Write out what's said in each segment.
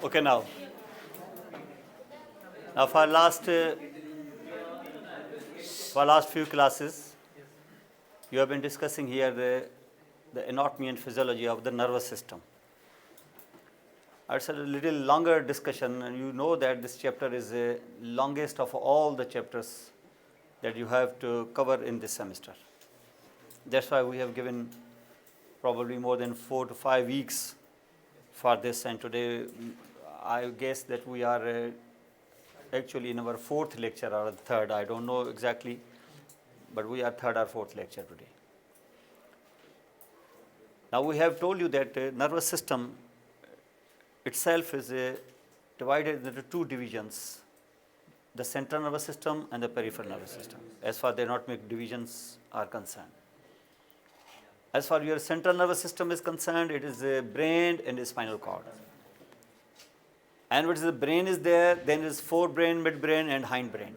Okay, now for last few classes, you have been discussing here the anatomy and physiology of the nervous system. It's a little longer discussion, and you know that this chapter is the longest of all the chapters that you have to cover in this semester. That's why we have given probably more than 4 to 5 weeks for this, and today I guess that we are actually in our 4th lecture or 3rd, I don't know exactly, but we are 3rd or 4th lecture today. Now we have told you that nervous system itself is divided into 2 divisions, the central nervous system and the peripheral nervous system, as far as the anatomic divisions are concerned. As far as your central nervous system is concerned, it is the brain and the spinal cord. And what is the brain is there, then it is forebrain, midbrain and hindbrain.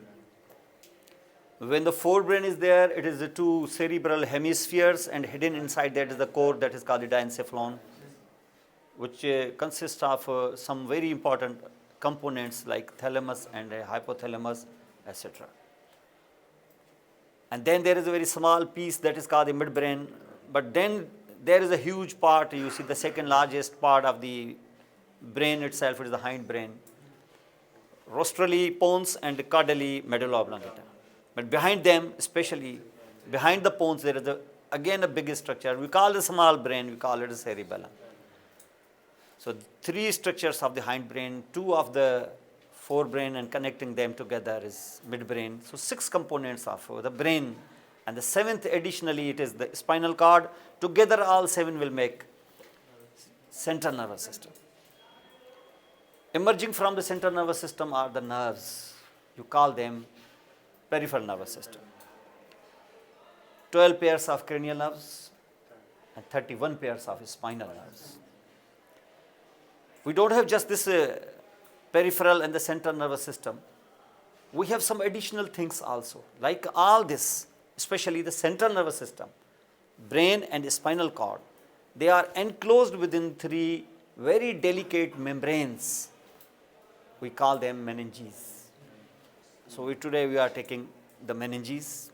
When the forebrain is there, it is the 2 cerebral hemispheres, and hidden inside that is the core that is called the diencephalon, which consists of some very important components like thalamus and hypothalamus, etc. And then there is a very small piece that is called the midbrain, but then there is a huge part, you see the second largest part of the brain itself is the hindbrain, rostrally pons and caudally medulla oblongata. But behind them, especially behind the pons, there is again a big structure. We call the small brain, we call it a cerebellum. So 3 structures of the hindbrain, 2 of the forebrain, and connecting them together is midbrain. So 6 components of the brain, and the 7th additionally it is the spinal cord. Together all 7 will make central nervous system. Emerging from the central nervous system are the nerves. You call them peripheral nervous system. 12 pairs of cranial nerves and 31 pairs of spinal nerves. We don't have just this peripheral and the central nervous system. We have some additional things also. Like all this, especially the central nervous system, brain and spinal cord, they are enclosed within 3 very delicate membranes. We call them meninges. So today we are taking the meninges.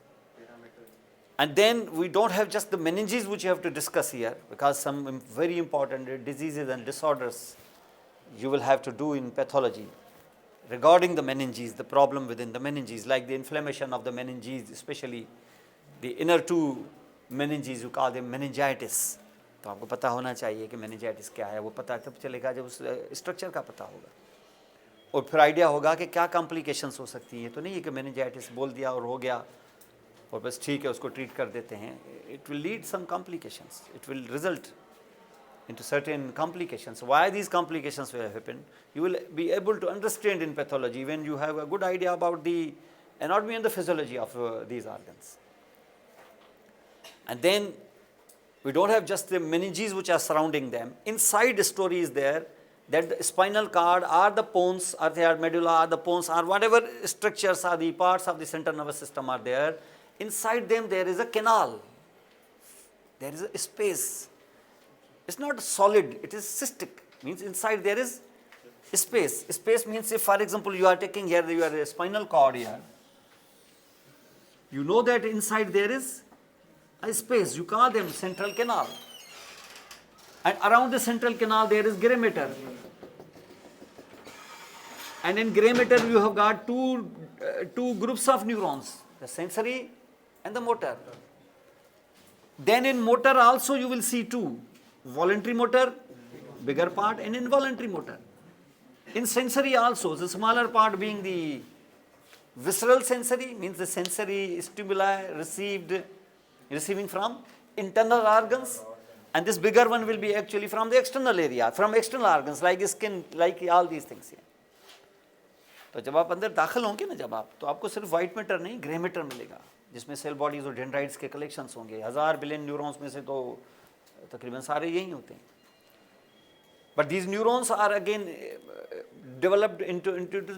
And then we don't have just the meninges which you have to discuss here, because some very important diseases and disorders you will have to do in pathology regarding the meninges, the problem within the meninges, like the inflammation of the meninges, especially the inner 2 meninges, you call them meningitis. तो आपको पता होना चाहिए कि meningitis क्या है, वो पता तब चलेगा जब उस स्ट्रक्चर का पता होगा, और फिर आइडिया होगा कि क्या कॉम्प्लिकेशंस हो सकती हैं. तो नहीं है कि meningitis बोल दिया और हो गया और बस ठीक है उसको ट्रीट कर देते हैं. It will lead some complications. It will result into certain complications. Why these complications will happen, you will be able to understand in pathology when you have a good idea about the anatomy and the physiology of these organs. And then we don't have just the meninges which are surrounding them. Inside the story is there that the spinal cord or the pons or the medulla or the pons or whatever structures are the parts of the central nervous system are there. Inside them there is a canal. There is a space. It's not solid, it is cystic. Means inside there is space. Space means if, for example, you are taking here your spinal cord here, you know that inside there is a space. You call them central canal. And around the central canal there is gray matter. And in gray matter you have got two groups of neurons, the sensory and the motor. Then in motor also you will see 2. Voluntary motor, bigger part, and involuntary motor. In sensory also, the smaller part being the visceral sensory, means the sensory stimuli receiving from internal organs, and this bigger one will be actually from the external area, from external organs like skin, like all these things here. तो जब आप अंदर दाखिल होंगे ना जब आप, तो आपको सिर्फ वाइट मैटर नहीं ग्रे मैटर मिलेगा, जिसमें सेल बॉडीज और डेंड्राइट्स के कलेक्शंस होंगे. 1000 बिलियन न्यूरॉन्स में से तो तकरीबन सारे यही होते हैं. But these neurons are again developed into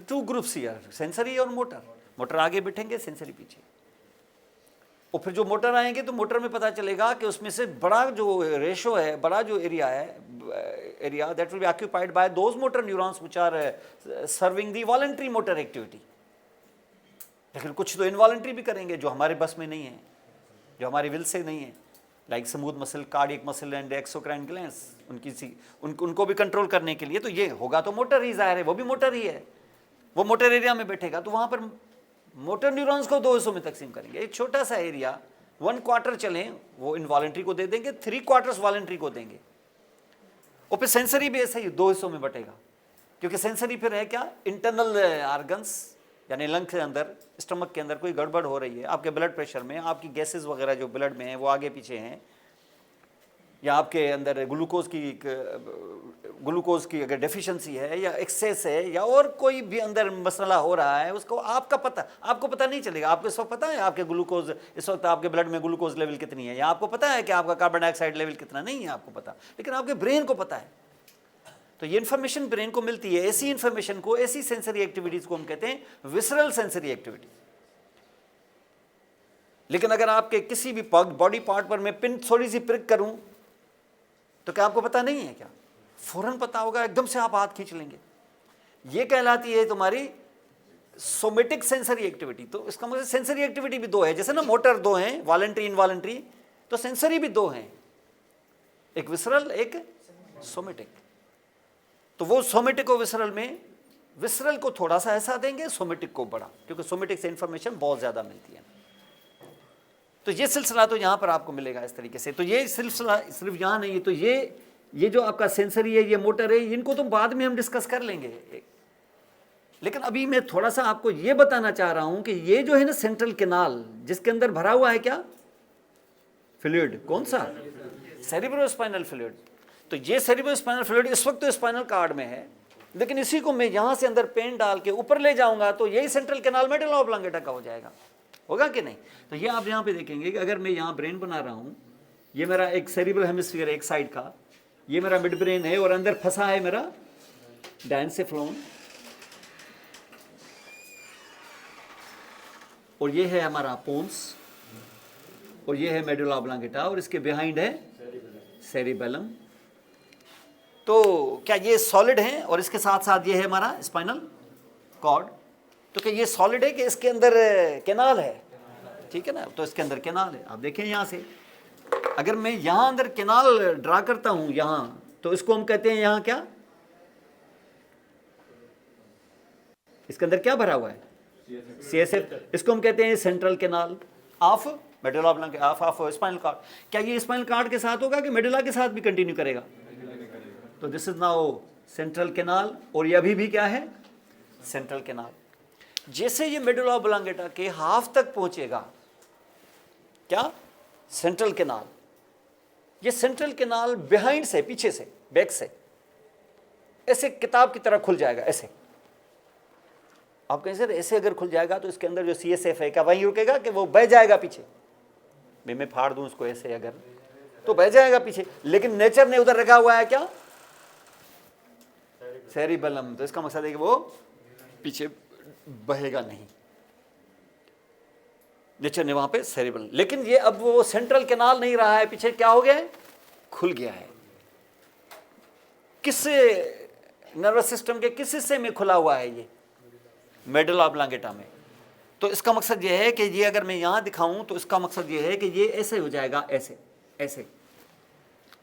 2 groups here, sensory और motor. Motor आगे बैठेंगे, sensory पीछे. और फिर जो मोटर आएंगे तो मोटर में पता चलेगा कि उसमें से बड़ा जो रेशो है, बड़ा जो एरिया है, area that will be occupied by those motor neurons which are serving the voluntary motor activity. लेकिन कुछ तो इनवॉलंटरी भी करेंगे जो हमारे बस में नहीं है, जो हमारी विल से नहीं है, like smooth muscle, cardiac muscle and exocrine glands, उनको भी कंट्रोल करने के लिए तो ये होगा तो मोटर ही, जाहिर है वो भी मोटर ही है, वो मोटर एरिया में बैठेगा। तो वहाँ पर मोटर न्यूरॉन्स को 2 हिस्सों में तकसीम करेंगे। एक छोटा सा एरिया 1/4 चलें वो इनवॉलंटरी को दे देंगे, 3/4 वॉलंटरी को देंगे। और फिर सेंसरी भी ऐसे ही 2 हिस्सों में बटेगा, क्योंकि सेंसरी फिर है क्या, इंटरनल ऑर्गन्स, यानी लंग के अंदर, स्टमक के अंदर कोई गड़बड़ हो रही है, आपके ब्लड प्रेशर में, आपकी गैसेस वगैरह जो ब्लड में है वो आगे पीछे हैं, या आपके अंदर ग्लूकोज की अगर डेफिशिएंसी है या एक्सेस है या और कोई भी अंदर मसला हो रहा है, उसको आपको पता नहीं चलेगा। आपको इस वक्त पता है आपके ग्लूकोज, इस वक्त आपके ब्लड में ग्लूकोज लेवल कितनी है, या आपको पता है कि आपका कार्बन डाइऑक्साइड लेवल कितना, नहीं है आपको पता, लेकिन आपके ब्रेन को पता है। तो ये इन्फॉर्मेशन ब्रेन को मिलती है। ऐसी इन्फॉर्मेशन को, ऐसी सेंसरी एक्टिविटीज को हम कहते हैं विसरल सेंसरी एक्टिविटी। लेकिन अगर आपके किसी भी बॉडी पार्ट पर मैं पिन थोड़ी सी प्रिक करूं तो क्या आपको पता नहीं है क्या? फौरन पता होगा, एकदम से आप हाथ खींच लेंगे। ये कहलाती है तुम्हारी सोमेटिक सेंसरी एक्टिविटी। तो इसका मतलब सेंसरी एक्टिविटी भी 2 है, जैसे ना मोटर 2 हैं, वॉलंटरी इनवॉलंटरी, तो सेंसरी भी 2 हैं, एक विसरल एक सोमेटिक। तो वो सोमेटिक और विसरल में, विसरल को थोड़ा सा ऐसा देंगे, सोमेटिक को बड़ा, क्योंकि सोमेटिक से इंफॉर्मेशन बहुत ज्यादा मिलती है। तो ये सिलसिला तो यहाँ पर आपको मिलेगा इस तरीके से। तो ये सिलसिला सिर्फ यहाँ नहीं है, तो ये जो आपका सेंसरी है, ये मोटर है, इनको तो बाद में हम डिस्कस कर लेंगे। लेकिन अभी मैं थोड़ा सा आपको ये बताना चाह रहा हूँ कि ये जो है ना सेंट्रल कैनाल, जिसके अंदर भरा हुआ है क्या, फ्लूइड, कौन सा, सेरिब्रोस्पाइनल फ्लूइड। तो ये सेरिब्रोस्पाइनल फ्लूइड इस वक्त तो स्पाइनल कार्ड में है, लेकिन इसी को मैं यहाँ से अंदर पेन डाल के ऊपर ले जाऊंगा तो यही सेंट्रल कैनाल मेडुला ऑब्लांगेटा का हो जाएगा, होगा कि नहीं? तो ये आप यहाँ पे देखेंगे कि अगर मैं यहाँ ब्रेन बना रहा हूँ, ये मेरा एक सेरिब्रल हेमिस्फीयर एक साइड का, ये मेरा मिड ब्रेन है, और अंदर फंसा है मेरा डायंसेफ्लोन, और ये है हमारा पोन्स, और ये है मेडुला ऑब्लांगेटा, और इसके बिहाइंड है सेरिबेलम। तो क्या ये सॉलिड है? और इसके साथ साथ ये है हमारा स्पाइनल कॉर्ड। तो क्या ये सॉलिड है कि इसके अंदर कैनाल है? ठीक है ना, तो इसके अंदर कैनाल है। आप देखें यहाँ से, अगर मैं यहाँ अंदर कैनाल ड्रा करता हूँ यहाँ, तो इसको हम कहते हैं यहाँ क्या, इसके अंदर क्या भरा हुआ है, CSF। इसको हम कहते हैं central canal of medulla oblongata, of spinal cord. क्या ये स्पाइनल कॉर्ड के साथ होगा कि मेडुला के साथ भी कंटिन्यू करेगा? तो this is now central canal, और ये अभी भी क्या है, सेंट्रल कैनाल। जैसे ये मेडुला ऑब्लांगेटा के हाफ तक पहुंचेगा, क्या, सेंट्रल कैनाल, ये सेंट्रल कैनाल बिहाइंड से, पीछे से, बैक से ऐसे किताब की तरह खुल जाएगा। ऐसे आप कहें सर ऐसे अगर खुल जाएगा तो इसके अंदर जो CSF है क्या वहीं रुकेगा कि वो बह जाएगा पीछे? मैं फाड़ दूं उसको ऐसे अगर, तो बह जाएगा पीछे। लेकिन नेचर ने उधर रखा हुआ है क्या, सेरिबेलम। तो इसका मकसद है कि वो पीछे बहेगा नहीं, नेचर ने वहां पे सेरिबेलम। लेकिन ये अब वो सेंट्रल कैनाल नहीं रहा है, पीछे क्या हो गया है, खुल गया है। किस नर्वस सिस्टम के किस हिस्से में खुला हुआ है ये, मेडुला ऑब्लांगेटा में। तो इसका मकसद ये है कि ये अगर मैं यहां दिखाऊं तो इसका मकसद ये है कि ये ऐसे हो जाएगा, ऐसे ऐसे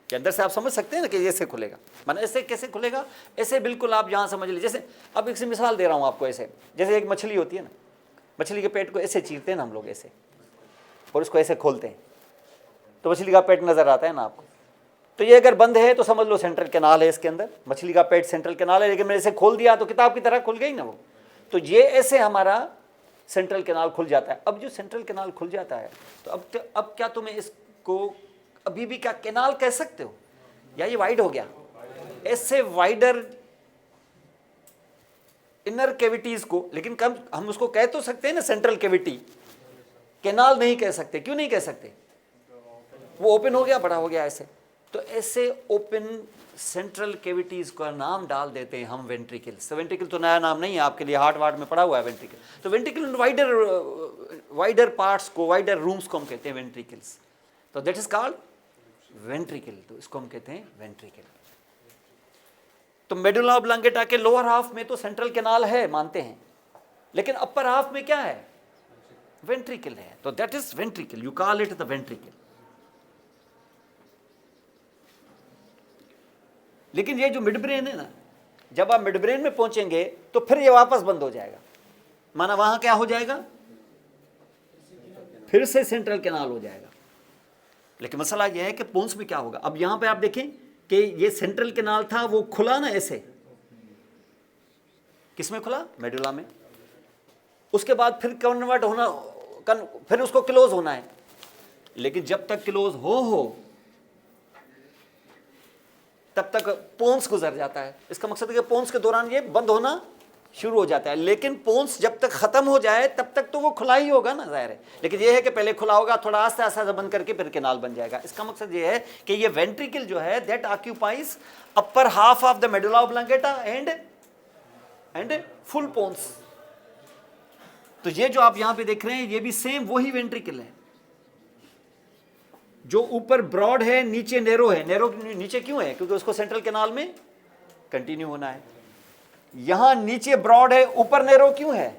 के अंदर से आप समझ सकते हैं ना कि ऐसे खुलेगा। माना ऐसे कैसे खुलेगा, ऐसे बिल्कुल आप यहां समझ लीजिए। जैसे अब एक मिसाल दे रहा हूं आपको, ऐसे जैसे एक मछली होती है ना, मछली के पेट को ऐसे चीरते हैं ना हम लोग ऐसे, और उसको ऐसे खोलते हैं तो मछली का पेट नजर आता है ना आपको। तो ये अगर बंद है तो समझ लो सेंट्रल कैनाल है इसके अंदर, मछली का पेट सेंट्रल कैनाल है। लेकिन मैंने इसे खोल दिया तो किताब की तरह खुल गई ना वो। तो ये ऐसे हमारा सेंट्रल कैनाल खुल जाता है। अब जो सेंट्रल कैनाल खुल जाता है तो अब क्या तुम्हें इसको अभी भी क्या कैनाल कह सकते हो, या ये वाइड हो गया? ऐसे वाइडर इनर कैविटीज को, लेकिन कम हम उसको कह तो सकते हैं ना सेंट्रल कैविटी, कैनाल नहीं कह सकते। क्यों नहीं कह सकते? वो ओपन हो गया, बड़ा हो गया ऐसे। तो ऐसे ओपन सेंट्रल कैविटीज का नाम डाल देते हैं हम वेंट्रिकल्स। तो वेंट्रिकल तो नया नाम नहीं है आपके लिए, हार्ट वार्ड में पड़ा हुआ है वेंट्रिकल। तो वेंट्रिकल वाइडर पार्ट्स को, वाइडर रूम्स को हम कहते हैं वेंट्रिकल्स। तो दैट इज कॉल्ड वेंट्रिकल, तो इसको हम कहते हैं वेंट्रिकल। तो मेडुला ऑब्लांगेटा के लोअर हाफ में तो सेंट्रल कैनाल है मानते हैं, लेकिन अपर हाफ में क्या है? वेंट्रिकल है। तो that is ventricle, you call it the ventricle. लेकिन ये जो मिड ब्रेन है ना, जब आप मिड ब्रेन में पहुंचेंगे तो फिर ये वापस बंद हो जाएगा, माना वहां क्या हो जाएगा? फिर से सेंट्रल कैनाल हो जाएगा। लेकिन मसला यह है कि पोन्स में क्या होगा। अब यहां पे आप देखें कि ये सेंट्रल कैनाल था, वो खुला ना ऐसे, किसमें खुला? मेडुला में। उसके बाद फिर कन्वर्ट होना, फिर उसको क्लोज होना है। लेकिन जब तक क्लोज हो तब तक पोन्स गुजर जाता है। इसका मकसद है कि पोन्स के दौरान ये बंद होना शुरू हो जाता है, लेकिन पोन्स जब तक खत्म हो जाए तब तक तो वो खुला ही होगा ना, जाहिर है। लेकिन ये है कि पहले खुला होगा, थोड़ा आस्ते आस्ते बंद करके फिर कैनाल बन जाएगा। इसका मकसद ये है कि ये वेंट्रिकल जो है that occupies upper half of the medulla oblongata and full pons. तो ये जो आप यहां पे देख रहे हैं ये भी सेम वही वेंट्रिकल है, जो ऊपर ब्रॉड है नीचे नैरो है। नैरो नीचे क्यों है? क्योंकि उसको सेंट्रल कैनाल में कंटिन्यू होना है। यहां नीचे ब्रॉड है, ऊपर नैरो क्यों है?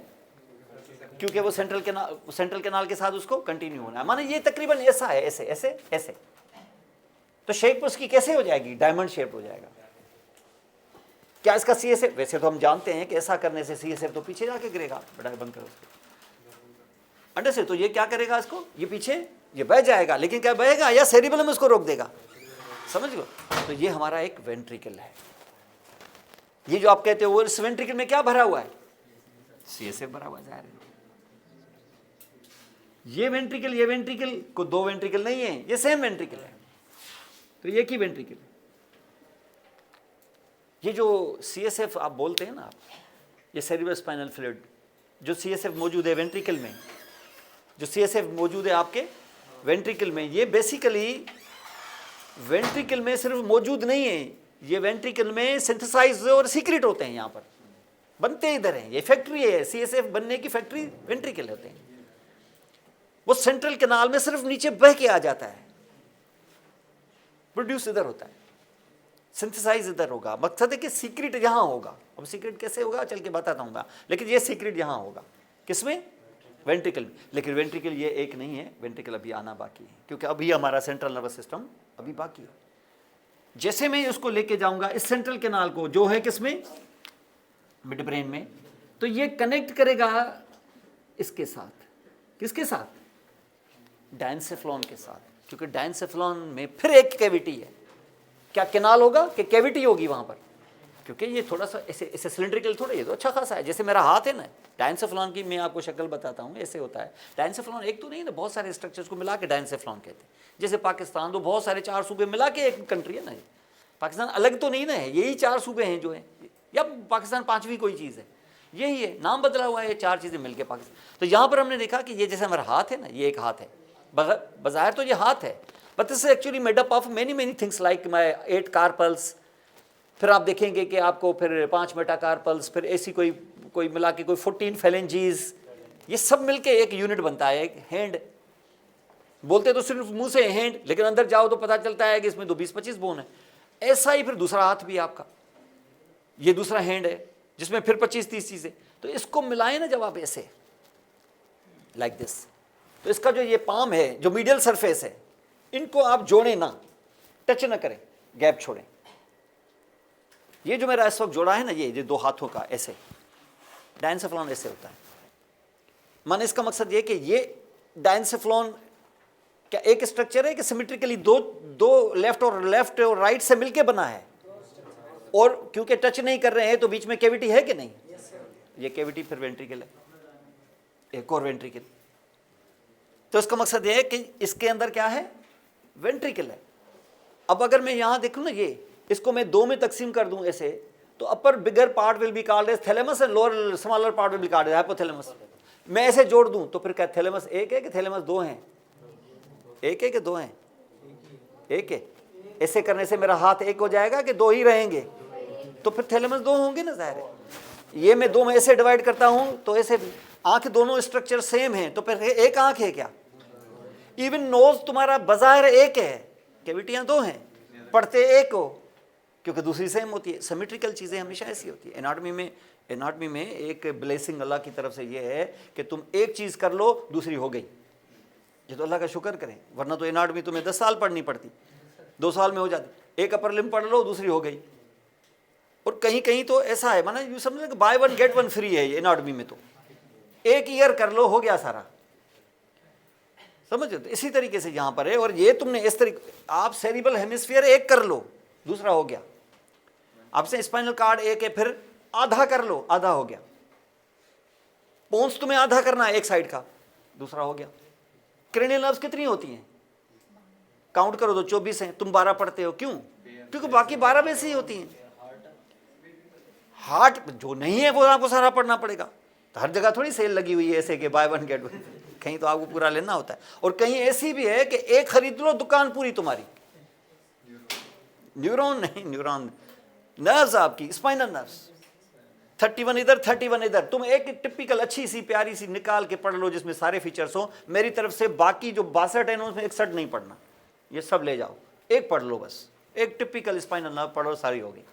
क्योंकि वो सेंट्रल कैनाल के साथ उसको कंटिन्यू होना है। माने ये तकरीबन ऐसा है, ऐसे ऐसे ऐसे। तो शेप उसकी कैसे हो जाएगी? डायमंड शेप हो जाएगा। क्या इसका सीएसएफ? वैसे तो हम जानते हैं कि ऐसा करने से सीएसएफ तो पीछे जाके गिरेगा, बड़ा बंद करो उसको अंडर से। तो ये क्या करेगा? इसको ये पीछे ये बह जाएगा, लेकिन क्या बहेगा? या सेरिबेलम उसको रोक देगा, समझ लो। तो ये हमारा एक वेंट्रिकल है। ये जो आप कहते हो वो इस वेंट्रिकल में क्या भरा हुआ है? सीएसएफ भरा हुआ है। ये वेंट्रिकल को दो वेंट्रिकल नहीं है, ये सेम वेंट्रिकल है। तो ये की वेंट्रिकल, ये जो सीएसएफ आप बोलते हैं ना आप, ये सेरिब्रल स्पाइनल फ्लूइड, जो सीएसएफ मौजूद है वेंट्रिकल में, जो सीएसएफ मौजूद है आपके वेंट्रिकल में, ये बेसिकली वेंट्रिकल में सिर्फ मौजूद नहीं है, ये वेंट्रिकल में सिंथेसाइज और सीक्रेट होते हैं, यहाँ पर बनते इधर हैं। ये फैक्ट्री है, सीएसएफ बनने की फैक्ट्री वेंट्रिकल होते हैं। वो सेंट्रल कैनाल में सिर्फ नीचे बह के आ जाता है, प्रोड्यूस इधर होता है, सिंथेसाइज इधर होगा। मकसद है कि सीक्रेट यहाँ होगा। अब सीक्रेट कैसे होगा चल के बताता हूँ, लेकिन ये सीक्रेट यहाँ होगा। किसमें? वेंट्रिकल में। लेकिन वेंट्रिकल ये एक नहीं है, वेंट्रिकल अभी आना बाकी है, क्योंकि अभी हमारा सेंट्रल नर्वस सिस्टम अभी बाकी है। जैसे मैं उसको लेके जाऊंगा इस सेंट्रल कैनाल को, जो है किसमें? मिड ब्रेन में, तो ये कनेक्ट करेगा इसके साथ। किसके साथ? डायनसेफ्लॉन के साथ, क्योंकि डायनसेफ्लॉन में फिर एक कैविटी है। क्या कैनाल होगा कि कैविटी होगी वहां पर? क्योंकि ये थोड़ा सा ऐसे ऐसे सिलिंड्रिकल थोड़ा, ये तो अच्छा खासा है। जैसे मेरा हाथ है ना, डायनसेफ्लॉन की मैं आपको शक्ल बताता हूँ, ऐसे होता है। डायनसेफ्लॉन एक तो नहीं ना, बहुत सारे स्ट्रक्चर्स को मिला के डायनसेफ्लॉन कहते हैं। जैसे पाकिस्तान तो बहुत सारे 4 सूबे मिला के एक कंट्री है ना, पाकिस्तान अलग तो नहीं ना है, यही 4 सूबे हैं जो हैं, या पाकिस्तान 5वीं कोई चीज़ है, यही है, नाम बदला हुआ है, ये 4 चीज़ें मिलकर पाकिस्तान। तो यहाँ पर हमने देखा कि ये जैसे हमारा हाथ है ना, ये एक हाथ है, बाज़ाहिर तो ये हाथ है, but this is actually made up of many things like my 8 carpals. फिर आप देखेंगे कि आपको फिर 5 मेटाकार्पल्स, फिर ऐसी कोई मिला के कोई 14 फेलेंजीज, ये सब मिलके एक यूनिट बनता है, एक हैंड। बोलते तो सिर्फ मुंह से हैंड, लेकिन अंदर जाओ तो पता चलता है कि इसमें तो 20-25 बोन है। ऐसा ही फिर दूसरा हाथ भी है आपका, ये दूसरा हैंड है जिसमें फिर 25-30 चीज़ें। तो इसको मिलाएं ना जब आप ऐसे लाइक दिस, तो इसका जो ये पाम है, जो मीडियल सरफेस है, इनको आप जोड़ें ना, टच ना करें, गैप छोड़ें। ये जो मेरा इस वक्त जोड़ा है ना, ये 2 हाथों का ऐसे, डायनसेफ्लॉन ऐसे होता है। माने इसका मकसद ये कि ये डायनसेफ्लॉन क्या एक स्ट्रक्चर है कि सिमेट्रिकली दो लेफ्ट और राइट से मिलके बना है, और क्योंकि टच नहीं कर रहे हैं तो बीच में कैविटी है कि नहीं? ये कैविटी फिर वेंट्रिकल है, एक और वेंट्रिकल। तो इसका मकसद ये है कि इसके अंदर क्या है? वेंट्रिकल है। अब अगर मैं यहां देखूं ना, ये इसको मैं 2 में तकसीम कर दूं ऐसे, तो upper bigger part will be called as thalamus and lower smaller part will be called as hypothalamus. मैं ऐसे जोड़ दूं तो फिर क्या थैलेमस एक है कि थैलेमस 2 हैं? एक है कि 2 हैं? एक है। ऐसे करने से मेरा हाथ एक हो जाएगा कि दो ही रहेंगे? तो फिर थैलेमस दो होंगे ना, जाहिर है। ये मैं दो में ऐसे डिवाइड करता हूं तो ऐसे, आंख दोनों स्ट्रक्चर सेम है, तो फिर एक आंख है क्या? इवन नोज तुम्हारा बाजार एक है, कैविटियां दो हैं, पढ़ते एक हो, क्योंकि दूसरी सेम होती है। सिमेट्रिकल चीज़ें हमेशा ऐसी होती है। एनाटॉमी में एक ब्लेसिंग अल्लाह की तरफ से ये है कि तुम एक चीज़ कर लो, दूसरी हो गई। ये तो अल्लाह का शुक्र करें, वरना तो एनाटॉमी तुम्हें 10 साल पढ़नी पड़ती, 2 साल में हो जाती। एक अपर लिम्ब पढ़ लो, दूसरी हो गई। और कहीं कहीं तो ऐसा है, माना यू समझ लो buy one get one free है ये एनाटॉमी में, तो एक ईयर कर लो, हो गया सारा, समझ। इसी तरीके से यहाँ पर है। और ये तुमने इस तरीके, आप सेरिब्रल हेमिस्फीयर एक कर लो, दूसरा हो गया। आपसे स्पाइनल कार्ड एक है, फिर आधा कर लो, आधा हो गया। पोन्स तुम्हें आधा करना है एक साइड का, दूसरा हो गया। क्रेनियल नर्व्स कितनी होती हैं? काउंट करो तो 24 हैं, तुम 12 पढ़ते हो, क्यों? क्योंकि बाकी 12 वैसे ही होती हैं। हार्ट जो नहीं है वो आपको सारा पढ़ना पड़ेगा। तो हर जगह थोड़ी सेल लगी हुई है ऐसे कि बाय वन गेट वन, कहीं तो आपको पूरा लेना होता है। और कहीं ऐसी भी है कि एक खरीद लो, दुकान पूरी तुम्हारी। न्यूरॉन नहीं, न्यूरॉन नर्व्स आपकी, स्पाइनल नर्व्स 31 इधर 31 इधर। तुम एक टिपिकल अच्छी सी प्यारी सी निकाल के पढ़ लो जिसमें सारे फीचर्स हो मेरी तरफ से। बाकी जो 62 है उसमें 61 नहीं पढ़ना, ये सब ले जाओ, एक पढ़ लो बस। एक टिपिकल स्पाइनल नर्व पढ़ो, सारी होगी।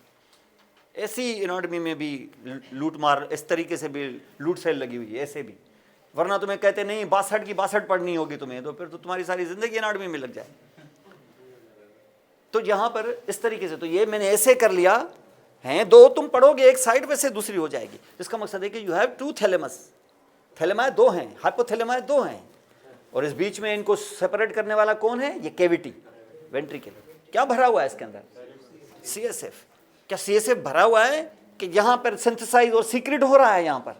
ऐसी एनाटॉमी में भी लूट मार, इस तरीके से भी लूट सेल लगी हुई है, ऐसे भी। वरना तुम्हें कहते नहीं 62 की 62 पढ़नी होगी तुम्हें, तो फिर तो तुम्हारी सारी जिंदगी एनाटॉमी में लग जाए। तो यहाँ पर इस तरीके से, तो ये मैंने ऐसे कर लिया है, दो तुम पढ़ोगे एक साइड वैसे दूसरी हो जाएगी। इसका मकसद है कि यू हैव 2 थैलेमस, थैलेमाए 2 हैं, हाइपोथैलेमाए 2 हैं, और इस बीच में इनको सेपरेट करने वाला कौन है? ये कैविटी, वेंट्रिकल। क्या भरा हुआ है इसके अंदर? CSF। क्या CSF भरा हुआ है कि यहाँ पर सिंथेसाइज और सीक्रेट हो रहा है? यहाँ पर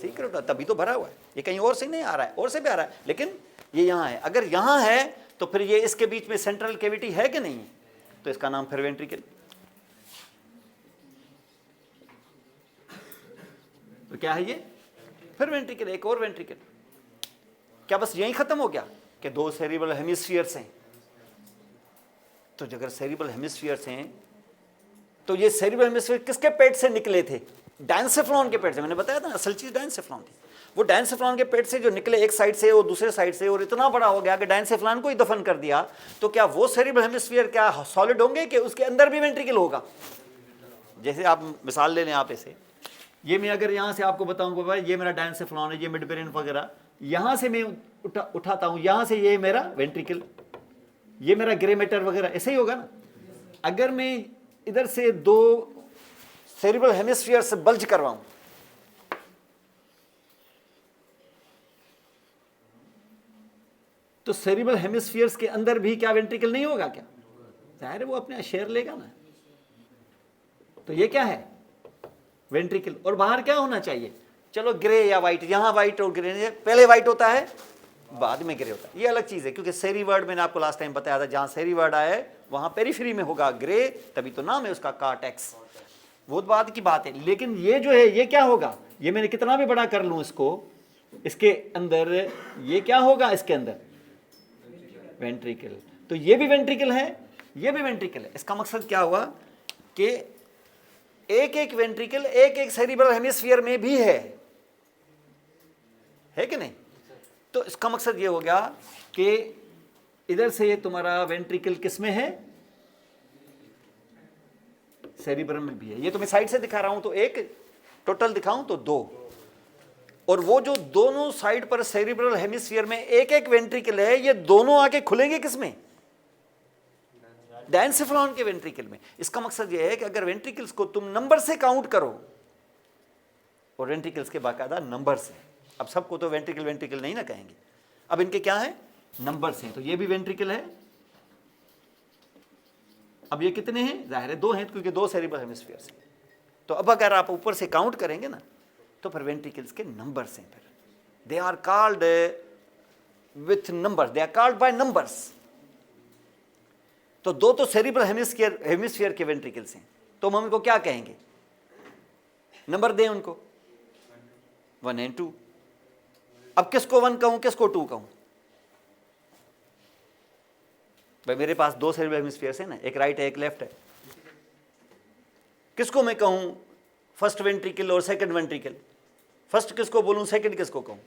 सीक्रेट तभी तो भरा हुआ है, ये कहीं और से नहीं आ रहा है, और से भी आ रहा है, लेकिन ये यहाँ है। अगर यहाँ है तो फिर ये इसके बीच में सेंट्रल कैविटी है कि नहीं? तो इसका नाम फिर वेंट्रिकल। तो क्या है ये? फिर वेंट्रिकल, एक और वेंट्रिकल। क्या बस यही खत्म हो गया कि 2 सेरिब्रल हेमिस्फीयर्स हैं? तो अगर सेरिब्रल हेमिस्फीयर्स हैं तो ये सेरिब्रल हेमिस्फीयर किसके पेट से निकले थे? डायनसेफ्लॉन के पेट से। मैंने बताया था असल चीज डायनसेफ्लॉन थी। वो डायनसेफ्लॉन के पेट से जो निकले एक साइड से और दूसरे साइड से, और इतना बड़ा हो गया कि डायनसेफ्लॉन को ही दफन कर दिया, तो क्या वो सेरिब्रल हेमिस्फीयर क्या सॉलिड होंगे कि उसके अंदर भी वेंट्रिकल होगा? जैसे आप मिसाल ले लें, आप ऐसे, ये मैं अगर यहाँ से आपको बताऊंगा भाई ये मेरा डायनसेफ्लॉन है, ये मिडब्रेन वगैरह, यहाँ से मैं उठाता हूँ, यहाँ से ये मेरा वेंट्रिकल, ये मेरा ग्रे मैटर वगैरह, ऐसे ही होगा ना। अगर मैं इधर से 2 सेरिब्रल हेमिस्फीयर से बल्ज करवाऊं, तो सेरिब्रल हेमिस्फीयर्स के अंदर भी क्या वेंट्रिकल नहीं होगा क्या? जाहिर है वो अपने शेयर लेगा ना। तो ये क्या है? वेंट्रिकल। और बाहर क्या होना चाहिए? चलो ग्रे या व्हाइट, यहां व्हाइट और ग्रे, पहले व्हाइट होता है बाद में ग्रे होता है, ये अलग चीज है। क्योंकि सेरी वर्ड मैंने आपको लास्ट टाइम बताया था, जहां सेरी वर्ड आया है वहां पेरीफ्री में होगा ग्रे, तभी तो नाम है उसका कार्टेक्स। वो बाद की बात है। लेकिन ये जो है ये क्या होगा? ये मैंने कितना भी बड़ा कर लूं इसको, इसके अंदर ये क्या होगा? इसके अंदर वेंट्रिकल। तो ये भी वेंट्रिकल है, ये भी वेंट्रिकल है। इसका मकसद क्या हुआ कि एक एक वेंट्रिकल एक एक सेरिब्रल हेमिस्फीयर में भी है कि नहीं? तो इसका मकसद ये हो गया कि इधर से तुम्हारा वेंट्रिकल किस में है? सेरिब्रम में भी है। ये तो मैं साइड से दिखा रहा हूं, तो एक टोटल दिखाऊं तो 2, और वो जो दोनों साइड पर सेरिब्रल हेमिस्फीयर में एक एक वेंट्रिकल है, ये दोनों आके खुलेंगे किसमें? डायनसेफ्लॉन के वेंट्रिकल में। इसका मकसद ये है कि अगर वेंट्रिकल्स को तुम नंबर से काउंट करो, और वेंट्रिकल्स के बाकायदा नंबर से, अब सबको तो वेंट्रिकल वेंट्रिकल नहीं ना कहेंगे, अब इनके क्या है? नंबर से। तो ये भी वेंट्रिकल है। अब ये कितने हैं? जाहिर है 2 हैं, क्योंकि 2 सेरिब्रल हेमिस्फीयर्स हैं। तो अब अगर आप ऊपर से काउंट करेंगे ना, तो फिर वेंट्रिकल्स के नंबर्स हैं। फिर they are called with numbers, they are called by numbers. तो 2 तो सेरिब्रल हेमिस्फीयर के वेंट्रिकल्स हैं, तो हम उनको क्या कहेंगे? नंबर दें उनको, 1 और 2। अब किसको 1 कहूं, किसको 2 कहूं? भाई मेरे पास दो सेरिब्रल हेमिस्फीयर्स है ना, एक राइट है एक लेफ्ट है, किसको मैं कहूं फर्स्ट वेंट्रिकल और सेकंड वेंट्रिकल? फर्स्ट किसको बोलूं, सेकंड किसको कहूं?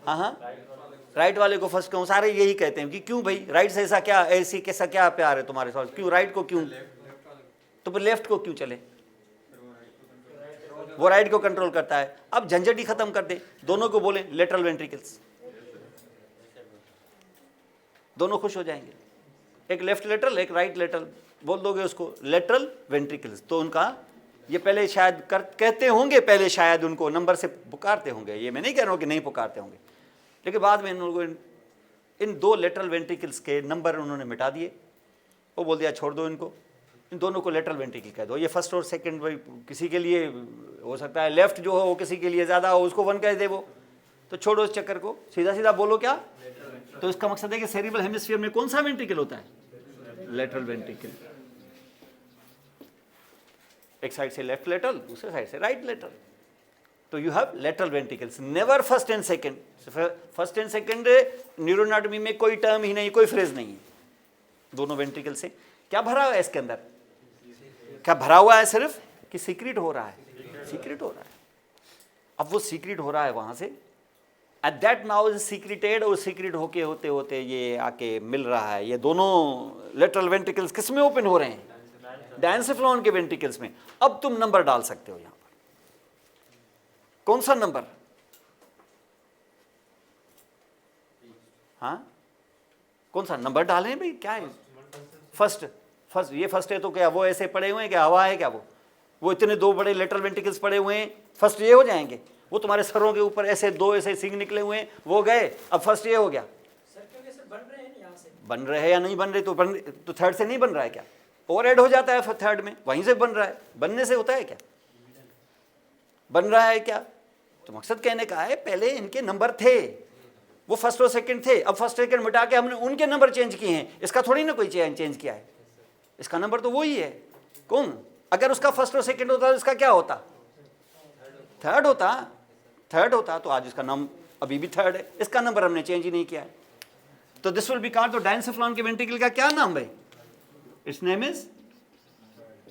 हाँ हाँ, राइट वाले को फर्स्ट कहूं। सारे यही कहते हैं कि क्यों भाई राइट से ऐसा क्या, ऐसी कैसा क्या प्यार है तुम्हारे साथ, क्यों राइट को क्यों, तो फिर लेफ्ट को क्यों चले? वो राइट को कंट्रोल करता है। अब झंझट ही खत्म कर दे, दोनों को बोले लेटरल वेंट्रिकल्स, दोनों खुश हो जाएंगे। एक लेफ्ट लेटरल एक राइट लेटरल बोल दोगे उसको लेटरल वेंट्रिकल्स, तो उनका ये पहले शायद कहते होंगे, पहले शायद उनको नंबर से पुकारते होंगे, ये मैं नहीं कह रहा हूँ कि नहीं पुकारते होंगे, लेकिन बाद में इन लोगों इन दो लेटरल वेंट्रिकल्स के नंबर उन्होंने मिटा दिए। वो बोल दिया छोड़ दो इनको, इन दोनों को लेटरल वेंट्रिकल कह दो। ये फर्स्ट और सेकंड भाई किसी के लिए हो सकता है लेफ्ट जो हो वो किसी के लिए ज़्यादा हो, उसको 1 कह दे वो, तो छोड़ो इस चक्कर को, सीधा सीधा बोलो क्या। तो इसका मकसद है कि सेरिब्रल हेमिस्फीयर में कौन सा वेंट्रिकल होता है? Lateral ventricle. एक साइड से लेफ्ट लेटरल, दूसरे साइड से राइट लेटरल। तो you have lateral ventricles, never first and second. First and second neuroanatomy में कोई टर्म ही नहीं, कोई फ्रेज नहीं है। दोनों वेंट्रिकल से क्या भरा हुआ है इसके अंदर? क्या भरा हुआ है सिर्फ कि सीक्रेट हो रहा है? सीक्रेट हो रहा है। अब वो सीक्रेट हो रहा है वहां से, at that now is secreted, और सीक्रेट होके होते होते ये आके मिल रहा है। ये दोनों लेटरल वेंट्रिकल्स किस में ओपन हो रहे हैं? डायंसेफ्लॉन के वेंट्रिकल्स में। अब तुम नंबर डाल सकते हो यहां पर, कौन सा नंबर? हाँ कौन सा नंबर डालें भाई? क्या है फर्स्ट? फर्स्ट ये फर्स्ट है तो क्या वो ऐसे पड़े हुए हैं, क्या हवा है क्या? वो इतने दो बड़े लेटरल वेंट्रिकल्स पड़े हुए हैं, फर्स्ट ये हो जाएंगे? वो तुम्हारे सरों के ऊपर ऐसे दो ऐसे सिंग निकले हुए हैं, वो गए, अब फर्स्ट ये हो गया। सर क्योंकि सर बन रहे हैं यहाँ से, बन रहे हैं या नहीं बन रहे? तो थर्ड से नहीं बन रहा है क्या? ओवर ऐड हो जाता है थर्ड में, वहीं से बन रहा है। बनने से होता है क्या? बन रहा है क्या? तो मकसद कहने का है पहले इनके नंबर थे, वो फर्स्ट और सेकंड थे, अब फर्स्ट सेकंड मिटा के हमने उनके नंबर चेंज किए हैं। इसका थोड़ी ना कोई चेंज किया है, इसका नंबर तो वही है। कौन? अगर उसका फर्स्ट और सेकंड होता तो इसका क्या होता? थर्ड होता। थर्ड होता तो आज इसका नाम अभी भी थर्ड है, इसका नंबर हमने चेंज ही नहीं किया है। तो दिस विल बी कॉल्ड, तो डायंसेफ्लॉन के वेंट्रिकल का क्या नाम भाई? It's name is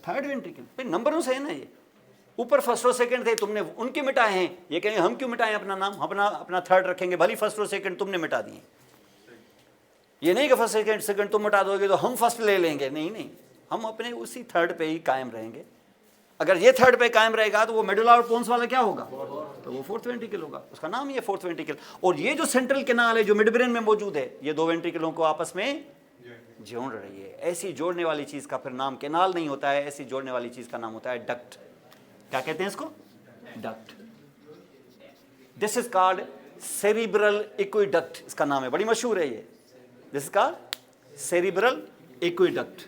third ventricle. भाई नंबरों से है ना, ये ऊपर फर्स्ट और सेकंड थे, तुमने उनके मिटाए हैं। ये कहेंगे हम क्यों मिटाएं अपना नाम, अपना थर्ड रखेंगे, भली फर्स्ट और सेकंड तुमने मिटा दिए। ये नहीं कि फर्स्ट सेकंड तुम मिटा दोगे तो हम फर्स्ट ले लेंगे, नहीं नहीं, हम अपने उसी थर्ड पे ही कायम रहेंगे। अगर ये थर्ड पे कायम रहेगा तो वो मेडुला और पोन्स वाला क्या होगा? तो वो फोर्थ वेंट्रिकल होगा, उसका नाम ही है फोर्थ वेंट्रिकल। और ये जो सेंट्रल कैनाल है जो मिड ब्रेन में मौजूद है, ये दो वेंट्रिकलों को आपस में जोड़ रही है। ऐसी जोड़ने वाली चीज का फिर नाम कैनाल नहीं होता है, ऐसी जोड़ने वाली चीज का नाम होता है डक्ट। क्या कहते हैं इसको? Duct. This is called cerebral aqueduct, इसका नाम है, बड़ी मशहूर है ये। This is called cerebral aqueduct.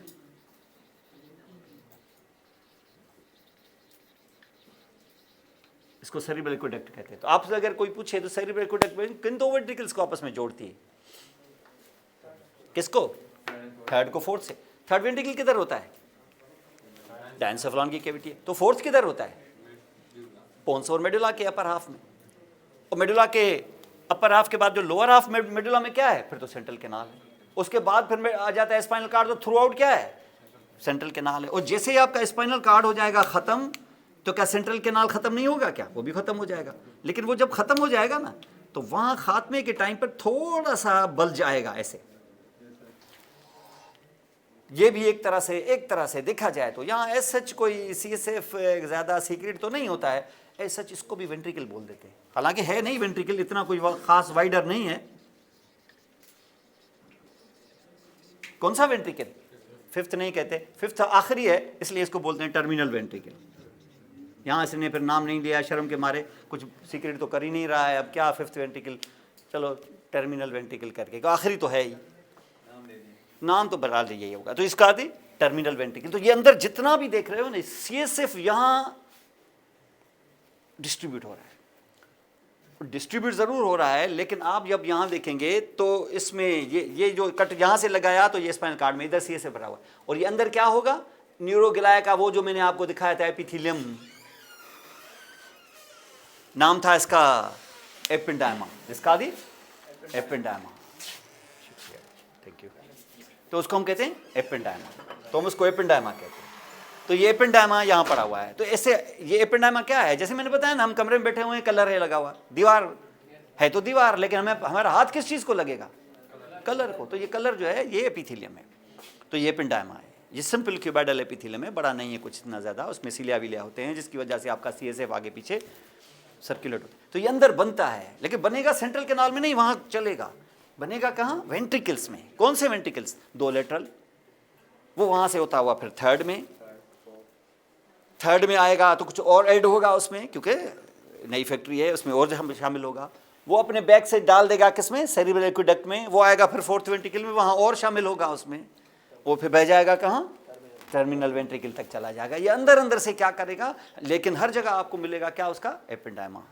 इसको सेरिब्रल एक्वेडक्ट कहते हैं। तो आपसे अगर कोई पूछे तो सेरिब्रल एक्वेडक्ट किन दो वेंट्रिकल्स को आपस में जोड़ती है? किसको? थर्ड को फोर्थ से। थर्ड वेंट्रिकल किधर होता है? डायंसेफ्लॉन की कैविटी है। तो फोर्थ किधर होता है? पोन्स और मेडुला के अपर हाफ में। और मेडुला के अपर हाफ के बाद जो लोअर हाफ में मेडुला में क्या है? फिर तो सेंट्रल कैनाल है। उसके बाद फिर आ जाता है स्पाइनल कार्ड, तो थ्रू आउट क्या है? सेंट्रल कैनाल है। और जैसे ही आपका स्पाइनल कार्ड हो जाएगा खत्म, तो क्या सेंट्रल कैनाल खत्म नहीं होगा क्या? वो भी खत्म हो जाएगा। लेकिन वो जब खत्म हो जाएगा ना, तो वहां खात्मे के टाइम पर थोड़ा सा बल जाएगा ऐसे। ये भी एक तरह से देखा जाए तो यहाँ एज सच कोई CSF ज्यादा सीक्रेट तो नहीं होता है, एज सच इसको भी वेंट्रिकल बोल देते हैं। हालांकि है नहीं वेंट्रिकल, इतना कोई खास वाइडर नहीं है। कौन सा वेंट्रिकल? फिफ्थ नहीं कहते, फिफ्थ आखिरी है, इसलिए इसको बोलते हैं टर्मिनल वेंट्रिकल। यहाँ इसने फिर नाम नहीं लिया शर्म के मारे, कुछ सीक्रेट तो कर ही नहीं रहा है, अब क्या फिफ्थ वेंट्रिकल, चलो टर्मिनल वेंट्रिकल करके, आखिरी तो है ही, नाम तो बता दे यही होगा। तो इसका आदि टर्मिनल वेंट्रिकल। तो ये अंदर जितना भी देख रहे हो ना, CSF यहाँ डिस्ट्रीब्यूट हो रहा है, डिस्ट्रीब्यूट जरूर हो रहा है, लेकिन आप जब यहाँ देखेंगे तो इसमें ये जो कट यहाँ से लगाया तो ये स्पाइनल कार्ड में इधर CSF भरा हुआ है। और ये अंदर क्या होगा? न्यूरोग्लाया का वो जो मैंने आपको दिखाया था एपिथेलियम, नाम था इसका एपिंडाइमा। इसका आदि एपिंडाइमा। Thank you. तो उसको हम कहते हैं एपेंडाइमा, तो हम उसको एपेंडाइमा कहते हैं। तो ये एपेंडाइमा यहाँ पड़ा हुआ है। तो ऐसे ये एपेंडाइमा क्या है, जैसे मैंने बताया ना, हम कमरे में बैठे हुए हैं, कलर है लगा हुआ, दीवार है तो दीवार, लेकिन हमें हमारा हाथ किस चीज़ को लगेगा, कलर को। तो ये कलर जो है ये एपिथेलियम है, तो ये एपेंडाइमा है। ये सिंपल क्यूबाइडल एपिथेलियम है, बड़ा नहीं है कुछ इतना ज़्यादा, उसमें सिलिया विलिया होते हैं जिसकी वजह से आपका CSF आगे पीछे सर्कुलेट होता है। तो ये अंदर बनता है, लेकिन बनेगा सेंट्रल कैनाल में नहीं, वहाँ चलेगा। बनेगा कहाँ, वेंट्रिकल्स में। कौन से वेंट्रिकल्स, 2 लेटरल, वो वहाँ से होता हुआ फिर थर्ड में आएगा, तो कुछ और ऐड होगा उसमें, क्योंकि नई फैक्ट्री है, उसमें और शामिल होगा। वो अपने बैक से डाल देगा किसमें, सेरिब्रल एक्वेडक्ट में, वो आएगा फिर 4th वेंट्रिकल में, वहाँ और शामिल होगा उसमें, वो फिर बह जाएगा कहाँ, टर्मिनल वेंट्रिकल तक चला जाएगा। ये अंदर अंदर से क्या करेगा, लेकिन हर जगह आपको मिलेगा क्या, उसका एपेंडाइमा।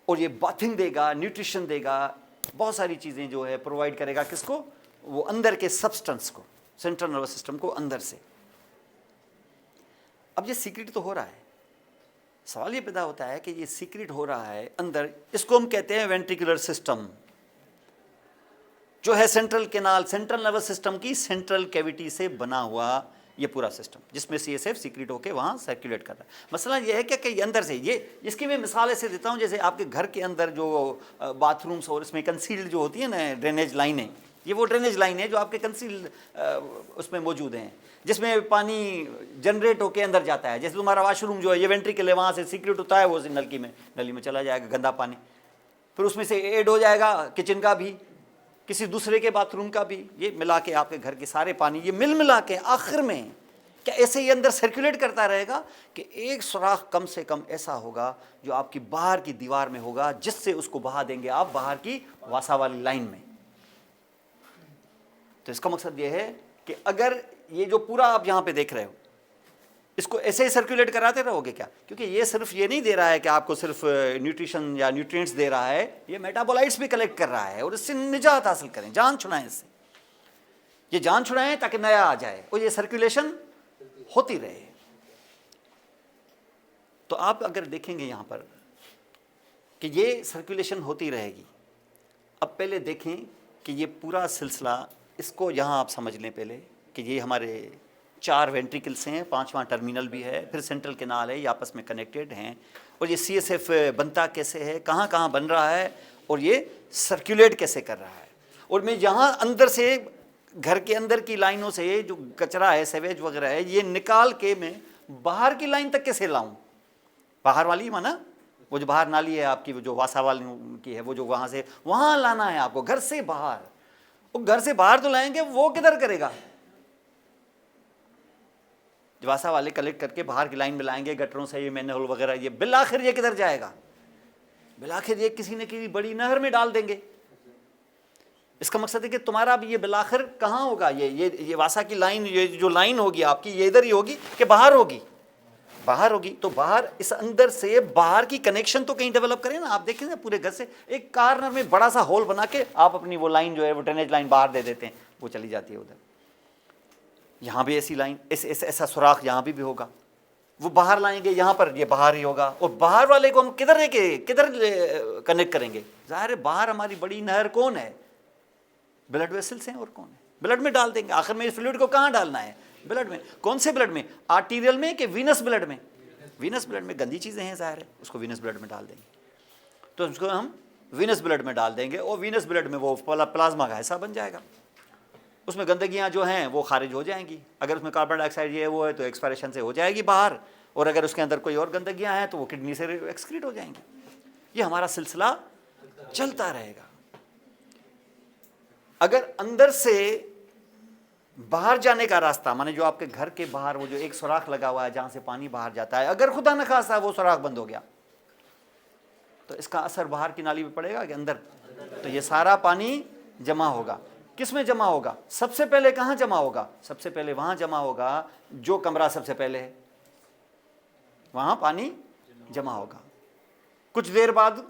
और ये बाथिंग देगा, न्यूट्रिशन देगा, बहुत सारी चीज़ें जो है प्रोवाइड करेगा किसको, वो अंदर के सब्सटेंस को, सेंट्रल नर्वस सिस्टम को अंदर से। अब ये सीक्रेट तो हो रहा है, सवाल ये पैदा होता है कि ये सीक्रेट हो रहा है अंदर, इसको हम कहते हैं वेंट्रिकुलर सिस्टम, जो है central canal, central nervous system की सेंट्रल कैविटी से बना हुआ ये पूरा सिस्टम, जिसमें CSF सीक्रेट होकर वहाँ सर्कुलेट कर रहा है। मसला ये है कि अंदर से ये, इसकी मैं मिसाल ऐसे देता हूँ, जैसे आपके घर के अंदर जो बाथरूम्स और इसमें कंसील्ड जो होती है ना ड्रेनेज लाइनें, ये वो ड्रेनेज लाइन है जो आपके कंसील्ड उसमें मौजूद हैं, जिसमें पानी जनरेट होकर अंदर जाता है। जैसे तुम्हारा वाशरूम जो है ये वेंट्रिकल है, वहाँ से सीक्रेट होता है, वो नली में चला जाएगा गंदा पानी, फिर उसमें से ऐड हो जाएगा किचन का भी, किसी दूसरे के बाथरूम का भी, ये मिला के आपके घर के सारे पानी ये मिला के आखिर में क्या ऐसे ही अंदर सर्कुलेट करता रहेगा कि एक सुराख कम से कम ऐसा होगा जो आपकी बाहर की दीवार में होगा, जिससे उसको बहा देंगे आप बाहर की वासा वाली लाइन में। तो इसका मकसद ये है कि अगर ये जो पूरा आप यहाँ पे देख रहे हो, इसको ऐसे ही सर्कुलेट कराते रहोगे क्या, क्योंकि ये सिर्फ ये नहीं दे रहा है कि आपको सिर्फ न्यूट्रिशन या न्यूट्रिएंट्स दे रहा है, ये मेटाबोलाइट्स भी कलेक्ट कर रहा है, और इससे निजात हासिल करें, जान छुड़ाएं इससे, ये जान छुड़ाएं ताकि नया आ जाए और ये सर्कुलेशन होती रहे। तो आप अगर देखेंगे यहाँ पर कि ये सर्कुलेशन होती रहेगी। अब पहले देखें कि ये पूरा सिलसिला, इसको यहाँ आप समझ लें पहले कि ये हमारे 4 वेंट्रिकल्स हैं, 5वां टर्मिनल भी है, फिर सेंट्रल कैनाल है, ये आपस में कनेक्टेड हैं, और ये CSF बनता कैसे है, कहाँ कहाँ बन रहा है, और ये सर्कुलेट कैसे कर रहा है। और मैं यहाँ अंदर से, घर के अंदर की लाइनों से जो कचरा है, सेवेज वगैरह है, ये निकाल के मैं बाहर की लाइन तक कैसे लाऊं, बाहर वाली माना वो जो बाहर नाली है आपकी, वो जो वासा वाली की है, वो जो वहाँ से वहाँ लाना है आपको, घर से बाहर। वो घर से बाहर तो लाएंगे, वो किधर करेगा, वासा वाले कलेक्ट करके बाहर की लाइन में लाएंगे, गटरों से, ये मैनहोल वगैरह, ये बिल आखिर ये किधर जाएगा, बिल आखिर ये किसी न किसी बड़ी नहर में डाल देंगे। इसका मकसद है कि तुम्हारा अब ये बिल आखिर कहाँ होगा, ये वासा की लाइन, ये जो लाइन होगी आपकी, ये इधर ही होगी कि बाहर होगी, बाहर होगी। तो बाहर, इस अंदर से बाहर की कनेक्शन तो कहीं डेवलप करें ना। आप देखें ना, पूरे घर से एक कार्नर में बड़ा सा होल बना के आप अपनी वो लाइन जो है, वो ड्रेनेज लाइन बाहर दे देते हैं, वो चली जाती है उधर। यहाँ भी ऐसी लाइन, ऐसा सुराख यहाँ भी होगा, वो बाहर लाएंगे, यहाँ पर ये बाहर ही होगा। और बाहर वाले को हम किधर कनेक्ट करेंगे, जाहिर है बाहर हमारी बड़ी नहर कौन है, ब्लड वेसल्स हैं, और कौन है, ब्लड में डाल देंगे। आखिर में इस फ्लूइड को कहाँ डालना है, ब्लड में। कौन से ब्लड में, आर्टीरियल में कि वीनस ब्लड में, वीनस ब्लड में गंदी चीज़ें हैं, जाहिर है उसको वीनस ब्लड में डाल देंगे। तो उसको हम वीनस ब्लड में डाल देंगे, और वीनस ब्लड में वो प्लाज्मा का हिस्सा बन जाएगा, उसमें गंदगियाँ जो हैं वो खारिज हो जाएंगी। अगर उसमें कार्बन डाइऑक्साइड ये वो है तो एक्सपायरेशन से हो जाएगी बाहर, और अगर उसके अंदर कोई और गंदगियाँ हैं तो वो किडनी से एक्सक्रीट हो जाएंगी। ये हमारा सिलसिला चलता रहेगा। अगर अंदर से बाहर जाने का रास्ता, माने जो आपके घर के बाहर वो जो एक सुराख लगा हुआ है जहाँ से पानी बाहर जाता है, अगर खुदा न खास्ता वो सुराख बंद हो गया तो इसका असर बाहर की नाली में पड़ेगा कि अंदर। तो ये सारा पानी जमा होगा, किस में जमा होगा, सबसे पहले कहाँ जमा होगा, सबसे पहले वहाँ जमा होगा जो कमरा सबसे पहले है, वहाँ पानी जमा होगा। कुछ देर बाद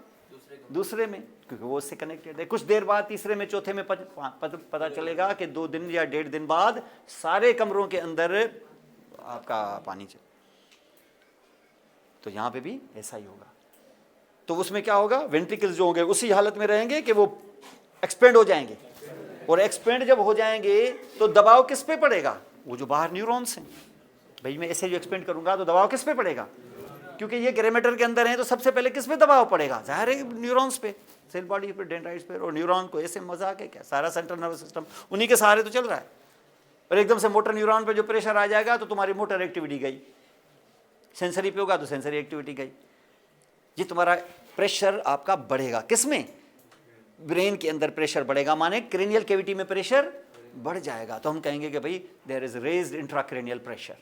दूसरे में, क्योंकि वो उससे कनेक्टेड है। कुछ देर बाद तीसरे में, चौथे में पता चलेगा कि 2 दिन या 1.5 दिन बाद सारे कमरों के अंदर आपका पानी चल। तो यहाँ पे भी ऐसा ही होगा। तो उसमें क्या होगा, वेंट्रिकल्स जो होंगे उसी हालत में रहेंगे कि वो एक्सपेंड हो जाएंगे, और एक्सपेंड जब हो जाएंगे तो दबाव किस पे पड़ेगा? वो जो बाहर न्यूरॉन्स हैं। भाई मैं ऐसे जो एक्सपेंड करूंगा तो दबाव किस पे पड़ेगा? क्योंकि ये ग्रेमेटर के अंदर है तो सबसे पहले किस पे दबाव पड़ेगा? जाहिर है न्यूरॉन्स पे, सेल बॉडी पे, डेंड्राइट्स पे। और न्यूरॉन को ऐसे मजाक है क्या? सारा सेंट्रल नर्वस सिस्टम उन्हीं के सहारे तो चल रहा है। और एकदम से मोटर न्यूरॉन पे जो प्रेशर आ जाएगा तो तुम्हारी मोटर एक्टिविटी गई, सेंसरी पे होगा तो सेंसरी एक्टिविटी गई। ये तुम्हारा प्रेशर आपका बढ़ेगा किस में? ब्रेन के अंदर प्रेशर बढ़ेगा, माने क्रेनियल कैविटी में प्रेशर बढ़ जाएगा। तो हम कहेंगे कि भाई there is raised intracranial pressure.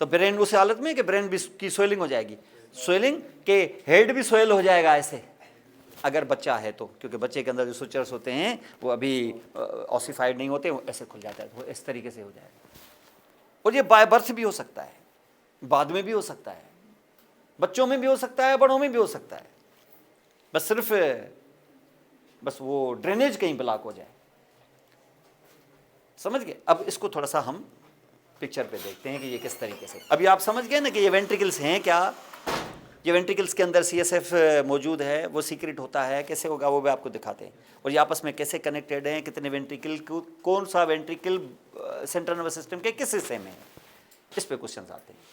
तो ब्रेन उस हालत में कि ब्रेन भी की स्वेलिंग हो जाएगी, स्वेलिंग के हेड भी स्वेल हो जाएगा ऐसे, अगर बच्चा है तो। क्योंकि बच्चे के अंदर जो सुचर्स होते हैं वो अभी ऑसिफाइड नहीं होते, वो ऐसे खुल जाता है, वो इस तरीके से हो जाएगा। और ये बाय बर्थ भी हो सकता है, बाद में भी हो सकता है, बच्चों में भी हो सकता है, बड़ों में भी हो सकता है। बस वो ड्रेनेज कहीं ब्लॉक हो जाए, समझ गए? अब इसको थोड़ा सा हम पिक्चर पे देखते हैं कि ये किस तरीके से। अभी आप समझ गए ना कि ये वेंट्रिकल्स हैं क्या? ये वेंट्रिकल्स के अंदर सीएसएफ मौजूद है, वो सीक्रेट होता है, कैसे होगा वो भी आपको दिखाते हैं। और ये आपस में कैसे कनेक्टेड हैं, कितने वेंट्रिकल, कौन सा वेंट्रिकल सेंट्रल नर्वस सिस्टम के किस हिस्से में है, इस पे क्वेश्चन आते हैं।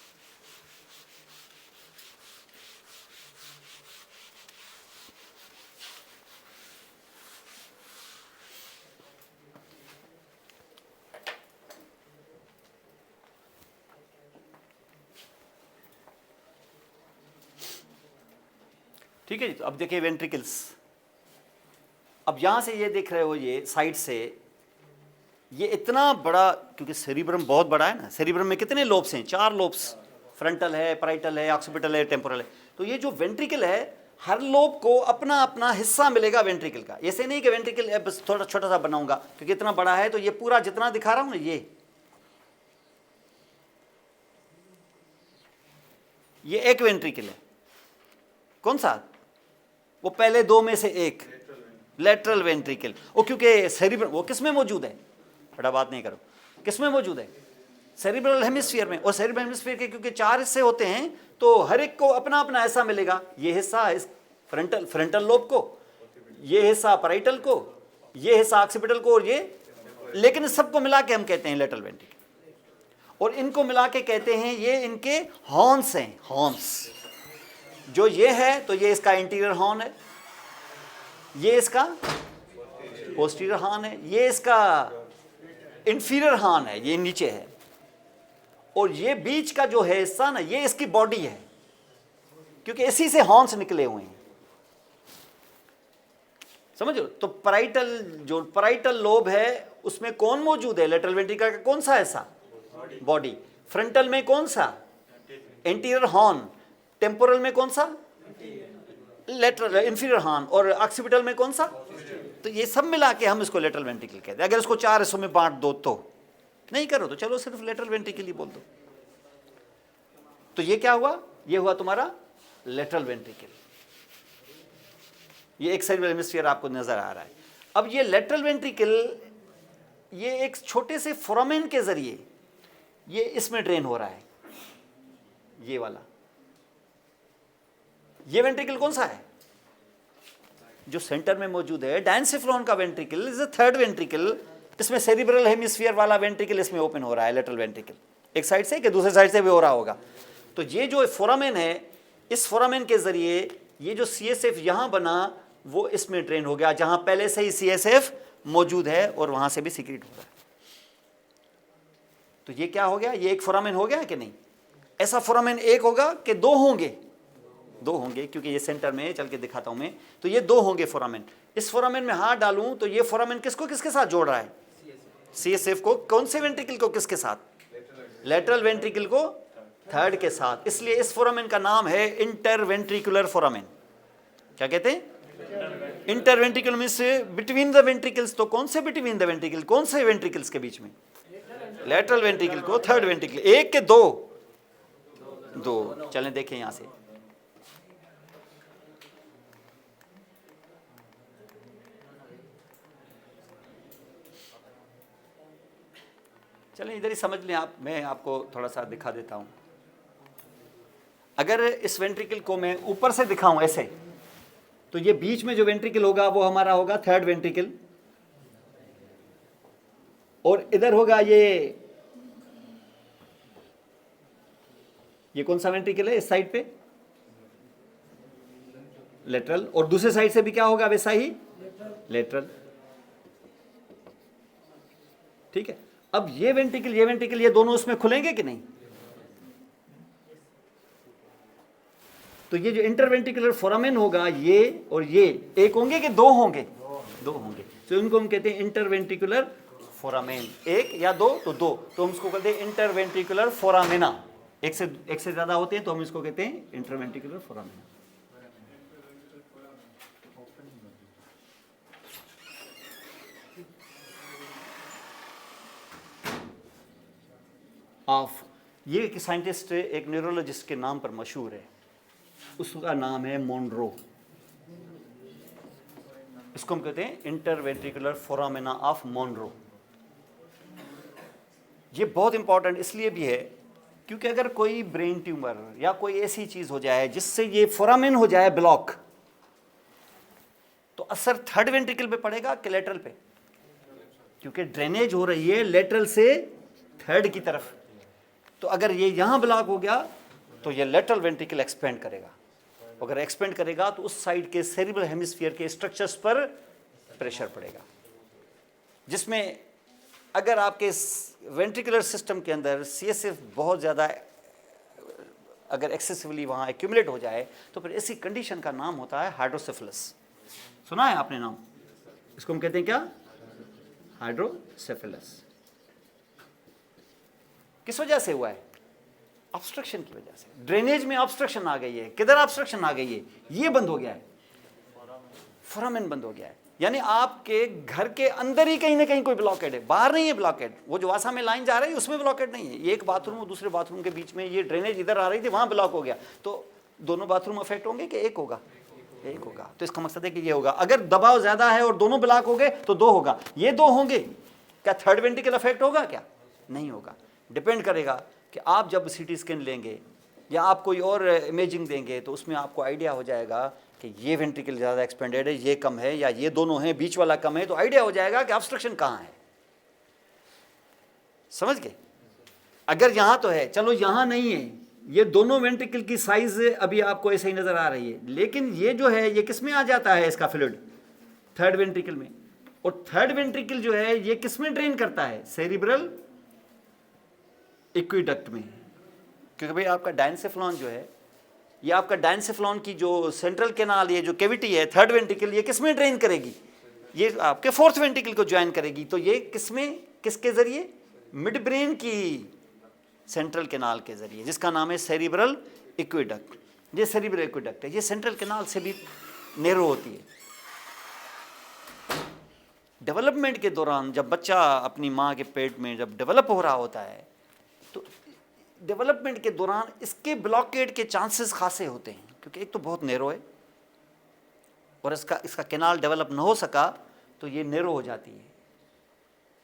ठीक है जी। तो अब देखिए वेंट्रिकल्स, अब यहां से ये देख रहे हो, ये साइड से ये इतना बड़ा, क्योंकि सेरिब्रम बहुत बड़ा है ना। सेरिब्रम में कितने लोब्स हैं? 4 लोब्स, फ्रंटल है, पैराइटल है, ऑक्सीपिटल है, टेम्पोरल है। तो ये जो वेंट्रिकल है, हर लोब को अपना अपना हिस्सा मिलेगा वेंट्रिकल का। ऐसे नहीं कि वेंट्रिकल बस थोड़ा छोटा सा बनाऊंगा, क्योंकि इतना बड़ा है। तो ये पूरा जितना दिखा रहा हूं ना, ये एक वेंट्रिकल है। कौन सा? वो पहले 2 में से एक, लेटरल वेंट्रिकल। वो क्योंकि सेरिब्रम वो किस में मौजूद है? बड़ा बात नहीं करो, किस में मौजूद है? सेरिब्रल हेमिस्फीयर में। और सेरिब्रल हेमिस्फीयर के क्योंकि 4 हिस्से होते हैं तो हर एक को अपना अपना हिस्सा मिलेगा। ये हिस्सा इस फ्रंटल लोब को, ये हिस्सा पैराइटल को, ये हिस्सा ऑक्सीपिटल को, और ये, लेकिन सबको मिला के हम कहते हैं लेटरल वेंट्रिकल। और इनको मिला के कहते हैं, ये इनके हॉर्न्स हैं, हॉर्न्स। जो ये है तो ये इसका इंटीरियर हॉर्न है, ये इसका पोस्टीरियर हॉर्न है, ये इसका इंफीरियर हॉर्न है, ये नीचे है। और ये बीच का जो है हिस्सा ना, ये इसकी बॉडी है, क्योंकि इसी से हॉर्न्स निकले हुए हैं। समझ लो? तो पैराइटल लोब है, उसमें कौन मौजूद है? लेटरल वेंट्रिकल का कौन सा हिस्सा? बॉडी। फ्रंटल में कौन सा? Anterior horn. टेम्पोरल में कौन सा? Lateral inferior horn. और ऑक्सीपिटल में कौन सा? तो ये सब मिला के हम इसको लेटरल वेंट्रिकल कहते हैं। अगर इसको 4 हिस्सों में बांट दो तो, नहीं करो तो चलो सिर्फ लेटरल वेंट्रिकल ही बोल दो। तो ये क्या हुआ? ये हुआ तुम्हारा लेटरल वेंट्रिकल। ये एक सेरिब्रल हेमिस्फीयर आपको नजर आ रहा है। अब ये लेटरल वेंट्रिकल, ये एक छोटे से फोरामेन के जरिए ये इसमें ड्रेन हो रहा है, ये वाला। ये वेंट्रिकल कौन सा है? जो सेंटर में मौजूद है, डायंसिफ्लोन का ventricle is the third ventricle. इसमें सेरिब्रल हेमिस्फीयर वाला वेंट्रिकल इसमें ओपन हो रहा है, लेटरल वेंट्रिकल। एक साइड से कि दूसरे साइड से भी हो रहा होगा। तो ये जो फोरामेन है, इस फोरामेन के जरिए ये जो सीएसएफ यहां बना वो इसमें ड्रेन हो गया, जहां पहले से ही सीएसएफ मौजूद है और वहां से भी सीक्रेट हो रहा है। तो ये क्या हो गया? ये एक फोरामेन हो गया कि नहीं? ऐसा फोरामेन एक होगा कि 2 होंगे? 2 होंगे, क्योंकि ये सेंटर में चल के दिखाता हूं मैं। तो ये 2 होंगे फोरामेन। इस फोरामेन में हाथ डालूं तो ये फोरामेन किसको किसके साथ जोड़ रहा है? सीएसएफ को। कौन से वेंट्रिकल को किसके साथ? लेटरल वेंट्रिकल को थर्ड के साथ। इसलिए इस फोरामेन का नाम है इंटरवेंट्रिकुलर फोरामेन। क्या कहते हैं? Interventricular means between the ventricles. तो कौन से बिटवीन द वेंट्रिकल? कौन से वेंट्रिकल्स के बीच में? लेटरल वेंट्रिकल को थर्ड वेंट्रिकल। एक के 2? 2। चलें देखें यहां से। चलें इधर ही समझ लें आप, मैं आपको थोड़ा सा दिखा देता हूं। अगर इस वेंट्रिकल को मैं ऊपर से दिखाऊं ऐसे, तो ये बीच में जो वेंट्रिकल होगा वो हमारा होगा थर्ड वेंट्रिकल। और इधर होगा ये कौन सा वेंट्रिकल है इस साइड पे? लेटरल। और दूसरे साइड से भी क्या होगा वैसा ही? लेटरल। ठीक है। अब ये वेंट्रिकल ये दोनों उसमें खुलेंगे कि नहीं? तो ये जो इंटरवेंट्रिकुलर फोरामेन होगा ये और ये एक होंगे कि दो होंगे? दो होंगे। तो इनको हम कहते हैं इंटरवेंट्रिकुलर फोरामेन। एक या दो तो दो, तो हम इसको कहते हैं इंटरवेंट्रिकुलर फोरामेना। एक से ज्यादा होते हैं तो हम इसको कहते हैं इंटरवेंट्रिकुलर फोरामेना। ऑफ ये एक साइंटिस्ट एक न्यूरोलॉजिस्ट के नाम पर मशहूर है, उसका नाम है मोनरो। इसको हम कहते हैं इंटरवेंट्रिकुलर फोरामेना ऑफ मोनरो। ये बहुत इंपॉर्टेंट इसलिए भी है क्योंकि अगर कोई ब्रेन ट्यूमर या कोई ऐसी चीज हो जाए जिससे ये फोरामेन हो जाए ब्लॉक, तो असर थर्ड वेंट्रिकल पे पड़ेगा कि लेटरल पे? क्योंकि ड्रेनेज हो रही है लेटरल से थर्ड की तरफ। तो अगर ये यहां ब्लॉक हो गया तो ये लेटरल वेंट्रिकल एक्सपेंड करेगा। अगर एक्सपेंड करेगा तो उस साइड के सेरिब्रल हेमिस्फीयर के स्ट्रक्चर्स पर प्रेशर पड़ेगा, जिसमें अगर आपके वेंट्रिकुलर सिस्टम के अंदर सीएसएफ बहुत ज़्यादा अगर एक्सेसिवली वहाँ एक्यूमुलेट हो जाए तो फिर ऐसी कंडीशन का नाम होता है हाइड्रोसेफलस। सुना है आपने नाम? इसको हम कहते हैं क्या? हाइड्रोसेफलस। किस वजह से हुआ है? ऑब्स्ट्रक्शन की वजह से। ड्रेनेज में ऑब्स्ट्रक्शन आ गई है। किधर ऑब्स्ट्रक्शन आ गई है? ये बंद हो गया है, फोरामेन बंद हो गया है। यानी आपके घर के अंदर ही कहीं ना कहीं कोई ब्लॉकेड है, बाहर नहीं है ब्लॉकेड। वो जो वासा में लाइन जा रही है उसमें ब्लॉकेड नहीं है। ये एक बाथरूम और दूसरे बाथरूम के बीच में ये ड्रेनेज इधर आ रही थी, वहां ब्लॉक हो गया। तो दोनों बाथरूम अफेक्ट होंगे कि एक होगा? एक होगा। तो इसका मकसद है कि ये होगा। अगर दबाव ज्यादा है और दोनों ब्लॉक हो गए तो दो होगा। ये दो होंगे, क्या थर्ड वेंट्रिकल अफेक्ट होगा? क्या नहीं होगा। डिपेंड करेगा कि आप जब सीटी स्कैन लेंगे या आप कोई और इमेजिंग देंगे तो उसमें आपको आइडिया हो जाएगा कि ये वेंट्रिकल ज़्यादा एक्सपेंडेड है, ये कम है, या ये दोनों हैं, बीच वाला कम है। तो आइडिया हो जाएगा कि ऑब्स्ट्रक्शन कहाँ है। समझ गए? अगर यहाँ तो है, चलो यहाँ नहीं है, ये दोनों वेंट्रिकल की साइज अभी आपको ऐसे ही नज़र आ रही है, लेकिन ये जो है ये किस में आ जाता है इसका फ्लूइड? थर्ड वेंट्रिकल में। और थर्ड वेंट्रिकल जो है ये किस में ड्रेन करता है? सेरिब्रल एक्विडक्ट में। क्योंकि भाई आपका डायनसेफ्लॉन जो है, ये आपका डायनसेफ्लॉन की जो सेंट्रल कैनाल, ये जो कैविटी है थर्ड वेंट्रिकल, ये किस में ड्रेन करेगी? ये आपके फोर्थ वेंट्रिकल को ज्वाइन करेगी। तो ये किस में, किसके जरिए? मिड ब्रेन की सेंट्रल कैनाल के जरिए, जिसका नाम है सेरिब्रल एक्विडक्ट। ये सेरिब्रल एक्विडक्ट है, ये सेंट्रल कैनाल से भी नैरो होती है। डेवलपमेंट के दौरान जब बच्चा अपनी माँ के पेट में जब डेवलप हो रहा होता है तो डेवलपमेंट के दौरान इसके ब्लॉकेड के चांसेस खासे होते हैं, क्योंकि एक तो बहुत नैरो है और इसका कैनाल डेवलप न हो सका तो ये नैरो हो जाती है,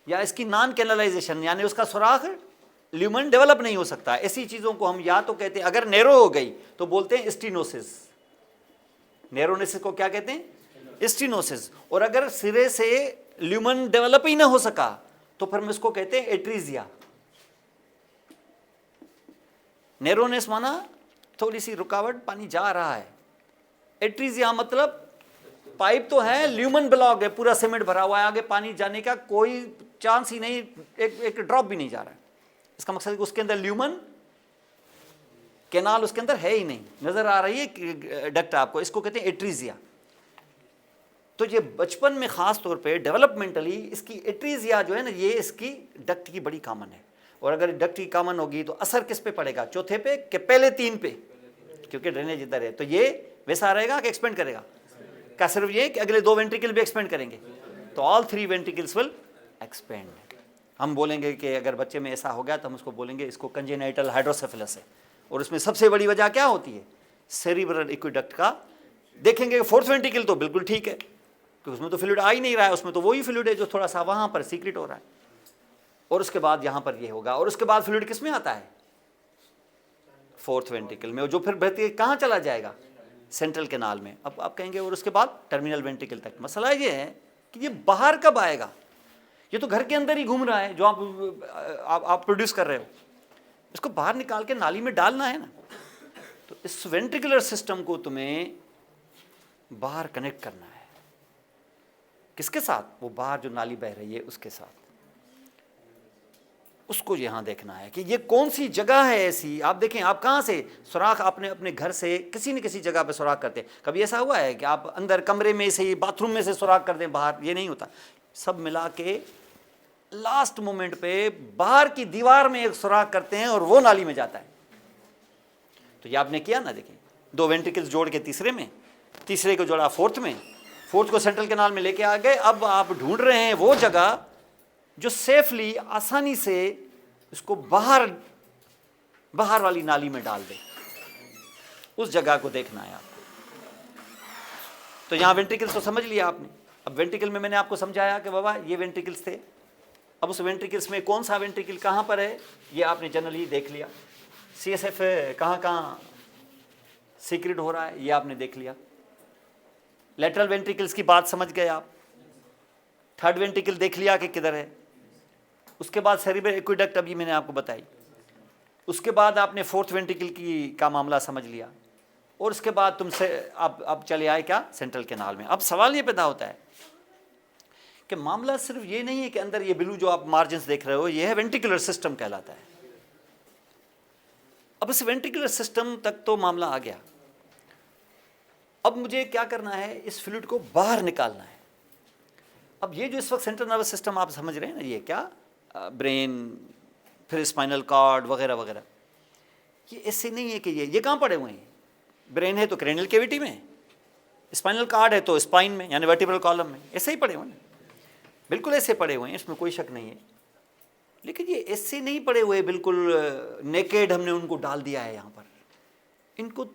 या इसकी नॉन कैनलाइजेशन यानी उसका सुराख ल्यूमन डेवलप नहीं हो सकता। ऐसी चीज़ों को हम या तो कहते हैं, अगर नैरो हो गई तो बोलते हैं स्टीनोसिस। नैरोनेसिस को क्या कहते हैं? स्टीनोसिस। और अगर सिरे से ल्यूमन डेवलप ही ना हो सका तो फिर हम इसको कहते हैं एट्रीजिया। नैरोनेस माना थोड़ी सी रुकावट, पानी जा रहा है। एट्रीजिया मतलब पाइप तो है, ल्यूमन ब्लॉक है, पूरा सीमेंट भरा हुआ है, आगे पानी जाने का कोई चांस ही नहीं, एक ड्रॉप भी नहीं जा रहा है। इसका मकसद है कि उसके अंदर ल्यूमन कैनाल उसके अंदर है ही नहीं, नजर आ रही है डक्ट आपको, इसको कहते हैं एट्रीजिया। तो ये बचपन में खास तौर पे डेवलपमेंटली इसकी एट्रीजिया जो है ना, ये इसकी डक्ट की बड़ी कॉमन है। और अगर डक्ट की कॉमन होगी तो असर किस पे पड़ेगा? चौथे पे कि पहले तीन पे? क्योंकि ड्रेनेज इधर है। तो ये वैसा रहेगा कि एक्सपेंड करेगा? क्या सिर्फ ये कि अगले दो वेंट्रिकल भी एक्सपेंड करेंगे? तो all three ventricles will expand. हम बोलेंगे कि अगर बच्चे में ऐसा हो गया तो हम उसको बोलेंगे इसको कंजेनाइटल हाइड्रोसेफलस है। और उसमें सबसे बड़ी वजह क्या होती है? सेरिब्रल एक्विडक्ट का। देखेंगे फोर्थ वेंट्रिकल तो बिल्कुल ठीक है, क्योंकि उसमें तो फ्लूइड आ ही नहीं रहा है, उसमें तो वही फ्लूइड है जो थोड़ा सा वहाँ पर सीक्रेट हो रहा है। और उसके बाद यहाँ पर ये होगा, और उसके बाद फ्लूइड किस में आता है? फोर्थ वेंट्रिकल में, जो फिर बहती कहाँ चला जाएगा? सेंट्रल कैनाल में। अब आप कहेंगे और उसके बाद टर्मिनल वेंट्रिकल तक। मसला ये है कि ये बाहर कब आएगा? ये तो घर के अंदर ही घूम रहा है जो आप प्रोड्यूस कर रहे हो, इसको बाहर निकाल के नाली में डालना है ना। तो इस वेंट्रिकुलर सिस्टम को तुम्हें बाहर कनेक्ट करना है, किसके साथ? वो बाहर जो नाली बह रही है उसके साथ। उसको यहां देखना है कि ये कौन सी जगह है ऐसी। आप देखें, आप कहां से सुराख अपने घर से किसी न किसी जगह पे सुराख करते हैं। कभी ऐसा हुआ है कि आप अंदर कमरे में से, बाथरूम में से सुराख कर दें बाहर? ये नहीं होता। सब मिला के लास्ट मोमेंट पे बाहर की दीवार में एक सुराख करते हैं और वो नाली में जाता है। तो ये आपने किया ना, देखिए 2 वेंट्रिकल्स जोड़ के तीसरे में, तीसरे को जोड़ा फोर्थ में, फोर्थ को सेंट्रल कैनाल में लेके आ गए। अब आप ढूंढ रहे हैं वो जगह जो सेफली, आसानी से इसको बाहर वाली नाली में डाल दे। उस जगह को देखना है आपको। तो यहां वेंट्रिकल्स तो समझ लिया आपने। अब वेंट्रिकल में मैंने आपको समझाया कि बाबा ये वेंट्रिकल्स थे। अब उस वेंट्रिकल्स में कौन सा वेंट्रिकल कहां पर है ये आपने जनरली देख लिया। CSF कहां सीक्रेट हो रहा है ये आपने देख लिया। लेटरल वेंट्रिकल्स की बात समझ गए आप। थर्ड वेंट्रिकल देख लिया कि किधर है। उसके बाद सेरिब्रल एक्वेडक्ट अभी मैंने आपको बताई। उसके बाद आपने फोर्थ वेंट्रिकल का मामला समझ लिया। और उसके बाद तुमसे अब चले आए क्या? सेंट्रल कैनाल में। अब सवाल ये पैदा होता है कि मामला सिर्फ ये नहीं है कि अंदर ये ब्लू जो आप मार्जिन्स देख रहे हो ये है वेंट्रिकुलर सिस्टम कहलाता है। अब इस वेंट्रिकुलर सिस्टम तक तो मामला आ गया। अब मुझे क्या करना है? इस फ्लूइड को बाहर निकालना है। अब ये जो इस वक्त सेंट्रल नर्वस सिस्टम आप समझ रहे हैं ना, ये क्या ब्रेन, फिर स्पाइनल कॉर्ड वगैरह वगैरह, ये ऐसे नहीं है कि ये कहाँ पड़े हुए हैं। ब्रेन है तो क्रेनियल कैविटी में, स्पाइनल कॉर्ड है तो स्पाइन में यानी वर्टिब्रल कॉलम में, ऐसे ही पड़े हुए हैं। बिल्कुल ऐसे पड़े हुए हैं, इसमें कोई शक नहीं है। लेकिन ये ऐसे नहीं पड़े हुए बिल्कुल नेकेड हमने उनको डाल दिया है यहाँ पर। इनको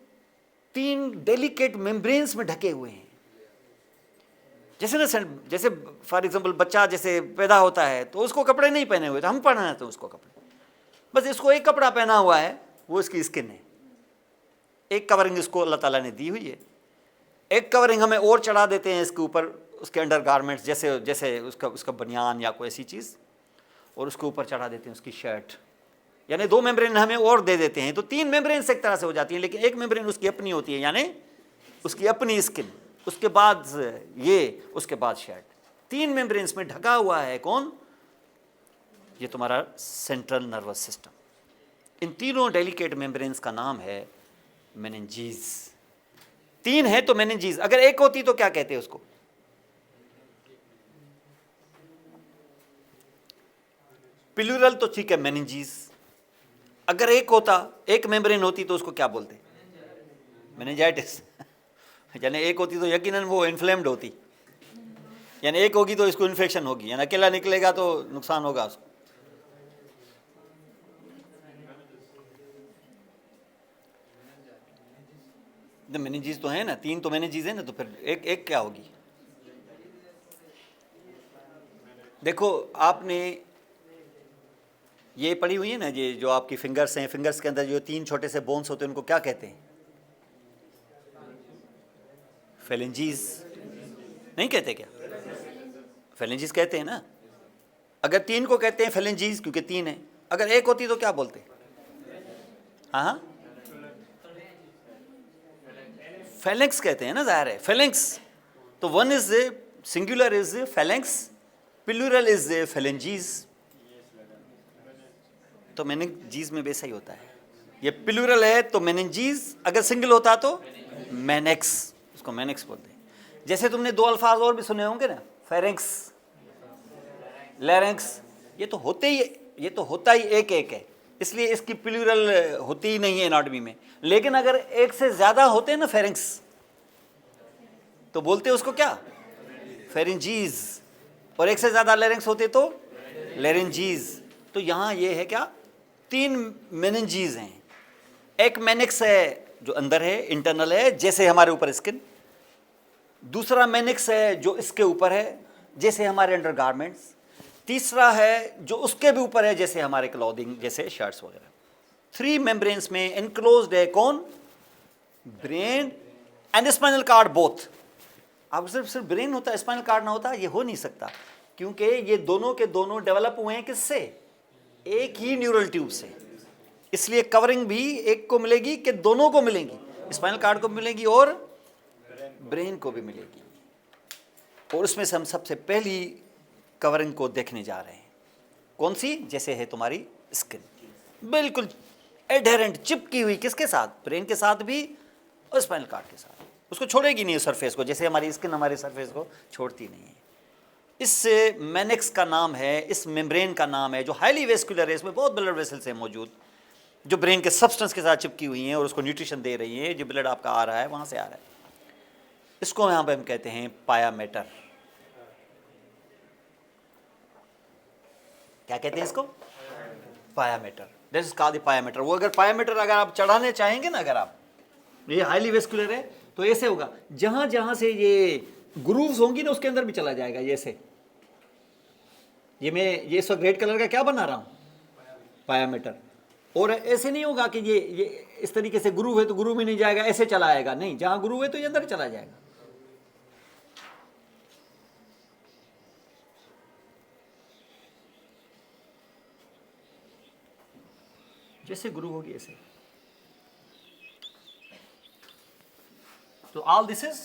3 डेलिकेट मेम्ब्रेन्स में ढके हुए हैं। जैसे ना, जैसे फॉर एग्जांपल बच्चा जैसे पैदा होता है तो उसको कपड़े नहीं पहने हुए तो हम पहनाते हैं उसको कपड़े, बस इसको एक कपड़ा पहना हुआ है, वो इसकी स्किन है। एक कवरिंग इसको अल्लाह ताला ने दी हुई है। एक कवरिंग हमें और चढ़ा देते हैं इसके ऊपर, उसके अंडर गारमेंट्स जैसे उसका बनियान या कोई ऐसी चीज़, और उसके ऊपर चढ़ा देते हैं उसकी शर्ट। यानी 2 मेम्ब्रेन हमें और दे देते हैं, तो 3 मेम्ब्रेन एक तरह से हो जाती हैं। लेकिन एक मेम्ब्रेन उसकी अपनी होती है, यानी उसकी अपनी स्किन, उसके बाद ये, उसके बाद शर्ट। 3 मेम्ब्रेन्स में ढका हुआ है कौन? ये तुम्हारा सेंट्रल नर्वस सिस्टम। इन तीनों डेलिकेट मेम्ब्रेन्स का नाम है मेनिंजीज। 3 है तो मेनिंजीज। अगर एक होती तो क्या कहते हैं उसको? प्लूरल तो ठीक है, मेनिंजीज। अगर एक होता, एक मेम्ब्रेन होती तो उसको क्या बोलते? मेनिंजाइटिस। यानी एक होती तो यकीनन वो इन्फ्लेम्ड होती, यानी एक होगी तो इसको इन्फेक्शन होगी, यानी अकेला निकलेगा तो नुकसान होगा उसको। मेनिंजीज तो है ना, 3 तो मेनिंजीज है ना, तो फिर एक क्या होगी? देखो आपने ये पढ़ी हुई है ना, ये जो आपकी फिंगर्स हैं, फिंगर्स के अंदर जो 3 छोटे से बोन्स होते हैं उनको क्या कहते हैं? फेलेंजीज नहीं कहते क्या? फेलेंजीज कहते हैं ना। अगर 3 को कहते हैं फेलेंजीज क्योंकि 3 है। अगर एक होती तो क्या बोलते? हाँ, फेलेंक्स कहते हैं ना, जाहिर है फेलेंक्स। तो 1 is singular is phalanx, plural is phalanges. तो मेनिंजीज में वैसा ही होता है। ये प्लूरल है तो मेनिंजीज, अगर सिंगल होता तो मेनेक्स, उसको मेनेक्स बोलते हैं। जैसे तुमने 2 अल्फाज और भी सुने होंगे ना, फेरेंक्स, लैरेंक्स। ये तो होता ही एक है, इसलिए इसकी प्लूरल होती ही नहीं है एनाटॉमी में। लेकिन अगर एक से ज्यादा होते हैं ना फेरेंक्स, तो बोलते हैं उसको क्या? फेरेंजीज। और एक से ज्यादा लैरेंक्स होते तो लैरेंजीज। तो यहां ये है क्या? 3 मेनिंजीज हैं। एक मेनिक्स है जो अंदर है, इंटरनल है, जैसे हमारे ऊपर स्किन। दूसरा मेनिक्स है जो इसके ऊपर है, जैसे हमारे अंडर गारमेंट्स। तीसरा है जो उसके भी ऊपर है, जैसे हमारे क्लॉथिंग, जैसे शर्ट्स वगैरह। 3 मेम्ब्रेन्स में इनक्लोज्ड है कौन? Brain and spinal cord both. अब सिर्फ ब्रेन होता है, स्पाइनल कॉर्ड ना होता, ये हो नहीं सकता। क्योंकि ये दोनों के दोनों डेवलप हुए हैं किससे? एक ही न्यूरल ट्यूब से। इसलिए कवरिंग भी एक को मिलेगी कि दोनों को मिलेगी, स्पाइनल कार्ड को मिलेगी और ब्रेन को भी मिलेगी। और उसमें से हम सबसे पहली कवरिंग को देखने जा रहे हैं। कौन सी? जैसे है तुम्हारी स्किन, बिल्कुल एडहेरेंट, चिपकी हुई, किसके साथ? ब्रेन के साथ भी और स्पाइनल कार्ड के साथ। उसको छोड़ेगी नहीं, सरफेस को, जैसे हमारी स्किन हमारे सरफेस को छोड़ती नहीं है। इस मैनेक्स का नाम है, इस मेम्ब्रेन का नाम है, जो हाईली वेस्कुलर है, इसमें बहुत ब्लड वेसल्स हैं मौजूद, जो ब्रेन के सब्सटेंस के साथ चिपकी हुई हैं और उसको न्यूट्रिशन दे रही हैं। जो ब्लड आपका आ रहा है वहाँ से आ रहा है। इसको यहाँ पे हम कहते हैं पाया मैटर। क्या कहते हैं इसको? पाया matter. That is called the पाया मैटर। वो अगर पाया मैटर अगर आप चढ़ाने चाहेंगे ना, अगर आप, ये हाईली वेस्कुलर है तो ऐसे होगा, जहां जहां से ये ग्रूव्स होंगी ना उसके अंदर भी चला जाएगा। ये ऐसे, ये मैं ये इस वक्त रेड कलर का क्या बना रहा हूं? पाया मैटर। और ऐसे नहीं होगा कि ये इस तरीके से ग्रूव है तो ग्रूव में नहीं जाएगा, ऐसे चला आएगा, नहीं, जहां ग्रूव है तो ये अंदर चला जाएगा। जैसे ग्रूव होगी ऐसे। तो ऑल दिस इज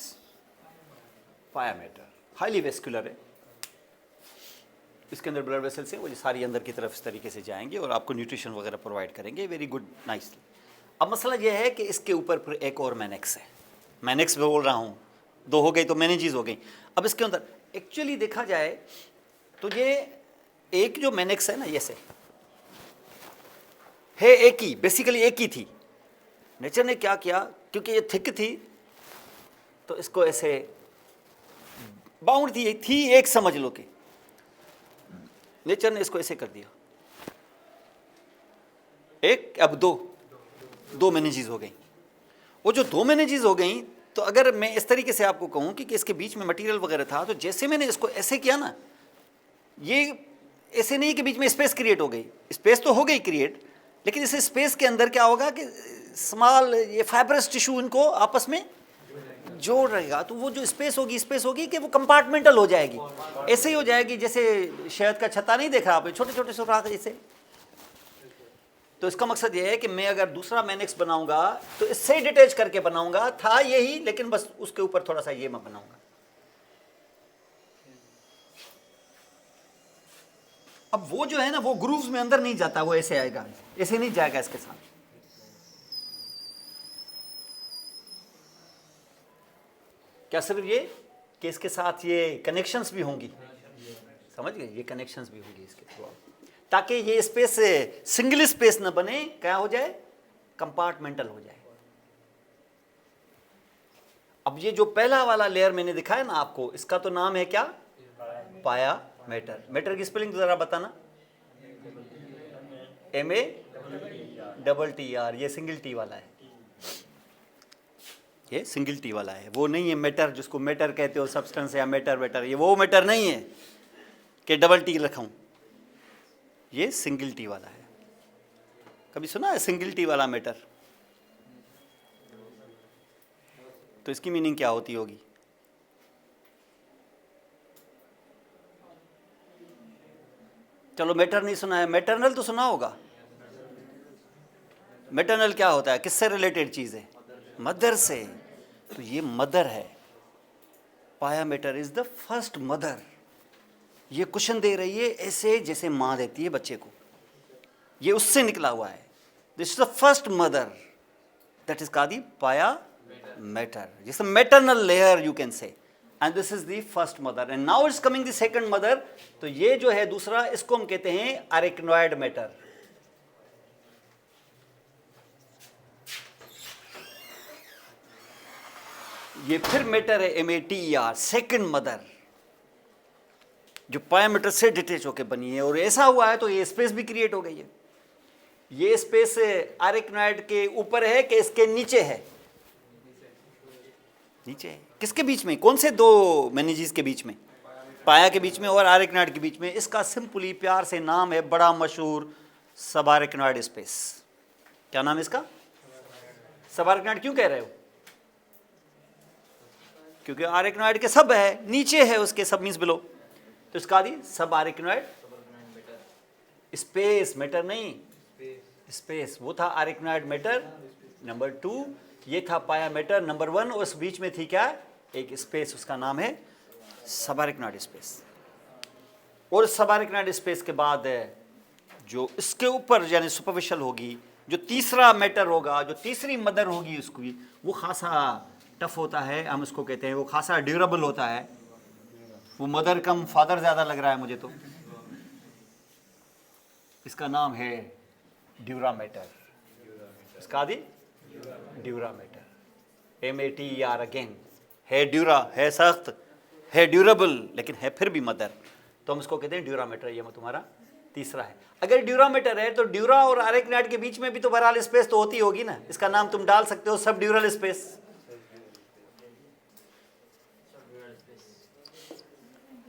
पाया मैटर, हाईली वेस्कुलर है। इसके अंदर ब्लड वेसल्स है, वो सारी अंदर की तरफ इस तरीके से जाएंगे और आपको न्यूट्रिशन वगैरह प्रोवाइड करेंगे। Very good, nice. अब मसला ये है कि इसके ऊपर फिर एक और मैनेक्स है। मैनेक्स में बोल रहा हूँ, दो हो गई तो मैनेजीज हो गई। अब इसके अंदर एक्चुअली देखा जाए तो ये एक जो मैनेक्स है ना, ये से है एक ही, बेसिकली एक ही थी। नेचर ने क्या किया, क्योंकि ये थिक थी तो इसको ऐसे बाउंड थी एक, समझ लो कि नेचर ने इसको ऐसे कर दिया एक, अब दो मैनेजीज हो गई। वो जो दो मैनेजीज हो गई, तो अगर मैं इस तरीके से आपको कहूं कि इसके बीच में मटेरियल वगैरह था, तो जैसे मैंने इसको ऐसे किया ना, ये ऐसे नहीं कि बीच में स्पेस क्रिएट हो गई, स्पेस तो हो गई क्रिएट, लेकिन इस स्पेस के अंदर क्या होगा कि स्मॉल ये फाइब्रस टिश्यू इनको आपस में जोड़ रहेगा। तो वो जो स्पेस होगी कि वो कंपार्टमेंटल हो जाएगी, ऐसे ही हो जाएगी जैसे शहद का छत्ता नहीं देखा आपने, छोटे छोटे सुराख जैसे। तो इसका मकसद ये है कि मैं अगर दूसरा मैनेक्स बनाऊंगा तो इससे डिटेच करके बनाऊंगा, था यही, लेकिन बस उसके ऊपर थोड़ा सा ये मैं बनाऊंगा। अब वो जो है ना, वो ग्रूव्स में अंदर नहीं जाता, वो ऐसे आएगा, ऐसे नहीं जाएगा इसके साथ। क्या सिर्फ ये कि इसके साथ ये कनेक्शंस भी होंगी, समझ गए? ये कनेक्शंस भी होंगी इसके थ्रू, ताकि ये स्पेस सिंगल स्पेस न बने, क्या हो जाए? कंपार्टमेंटल हो जाए। अब ये जो पहला वाला लेयर मैंने दिखाया ना आपको, इसका तो नाम है क्या? पाया मैटर। मैटर की स्पेलिंग तो जरा बताना। MATTER। ये सिंगल टी वाला है, ये सिंगल टी वाला है, वो नहीं है मैटर जिसको मैटर कहते हो, सब्सटेंस या मैटर वेटर, ये वो मैटर नहीं है कि डबल टी रखाऊं। ये सिंगल टी वाला है। कभी सुना है सिंगल टी वाला मैटर? तो इसकी मीनिंग क्या होती होगी? चलो मैटर नहीं सुना है, मैटरनल तो सुना होगा। मैटरनल क्या होता है? किससे रिलेटेड चीज है? मदर से। तो ये मदर है। पाया matter is the first mother. ये कुशन दे रही है ऐसे जैसे माँ देती है बच्चे को, ये उससे निकला हुआ है। This is the first mother, that is called the पाया मैटर, जिस maternal layer you can say, and this is the first mother. And now it's coming the second mother. तो ये जो है दूसरा, इसको हम कहते हैं अरेक्नॉइड मैटर। ये फिर मैटर है, MATER, सेकंड मदर, जो पाया मैटर से डिटेच होकर बनी है। और ऐसा हुआ है तो ये स्पेस भी क्रिएट हो गई है। ये स्पेस अरेक्नॉइड के ऊपर है कि इसके नीचे है? नीचे है। किसके बीच में? कौन से दो मैनेजीज के बीच में? पाया के बीच में और अरेक्नॉइड के बीच में। इसका सिंपली प्यार से नाम है, बड़ा मशहूर, सबअरेक्नॉइड स्पेस। क्या नाम है इसका? सबअरेक्नॉइड क्यों कह रहे हो? क्योंकि अरेक्नॉइड के सब है, नीचे है उसके, सब मींस बिलो। तो इसका आदि सब आर्किनॉइड स्पेस, मैटर नहीं, स्पेस। वो था आर्किनॉइड मैटर नंबर 2, ये था पाया मैटर नंबर 1, और उस बीच में थी क्या, एक स्पेस, उसका नाम है सबआर्किनॉइड स्पेस। और सबआर्किनॉइड स्पेस के बाद जो इसके ऊपर यानी सुपरफिशियल होगी, जो तीसरा मैटर होगा, जो तीसरी मदर होगी उसकी, वो खासा टफ होता है, हम उसको कहते हैं वो खासा ड्यूरेबल होता है। वो मदर कम फादर ज़्यादा लग रहा है मुझे तो। इसका नाम है ड्यूरा मैटर। इसका आदि ड्यूरा मैटर, MATER अगेन। है ड्यूरा, है सख्त, है ड्यूरेबल, लेकिन है फिर भी मदर, तो हम इसको कहते हैं ड्यूरा मैटर। ये तुम्हारा तीसरा है। अगर ड्यूरा मैटर है तो ड्यूरा और आर्किनॉइड के बीच में भी तो बहरहाल स्पेस तो होती होगी ना। इसका नाम तुम डाल सकते हो सब ड्यूरल स्पेस।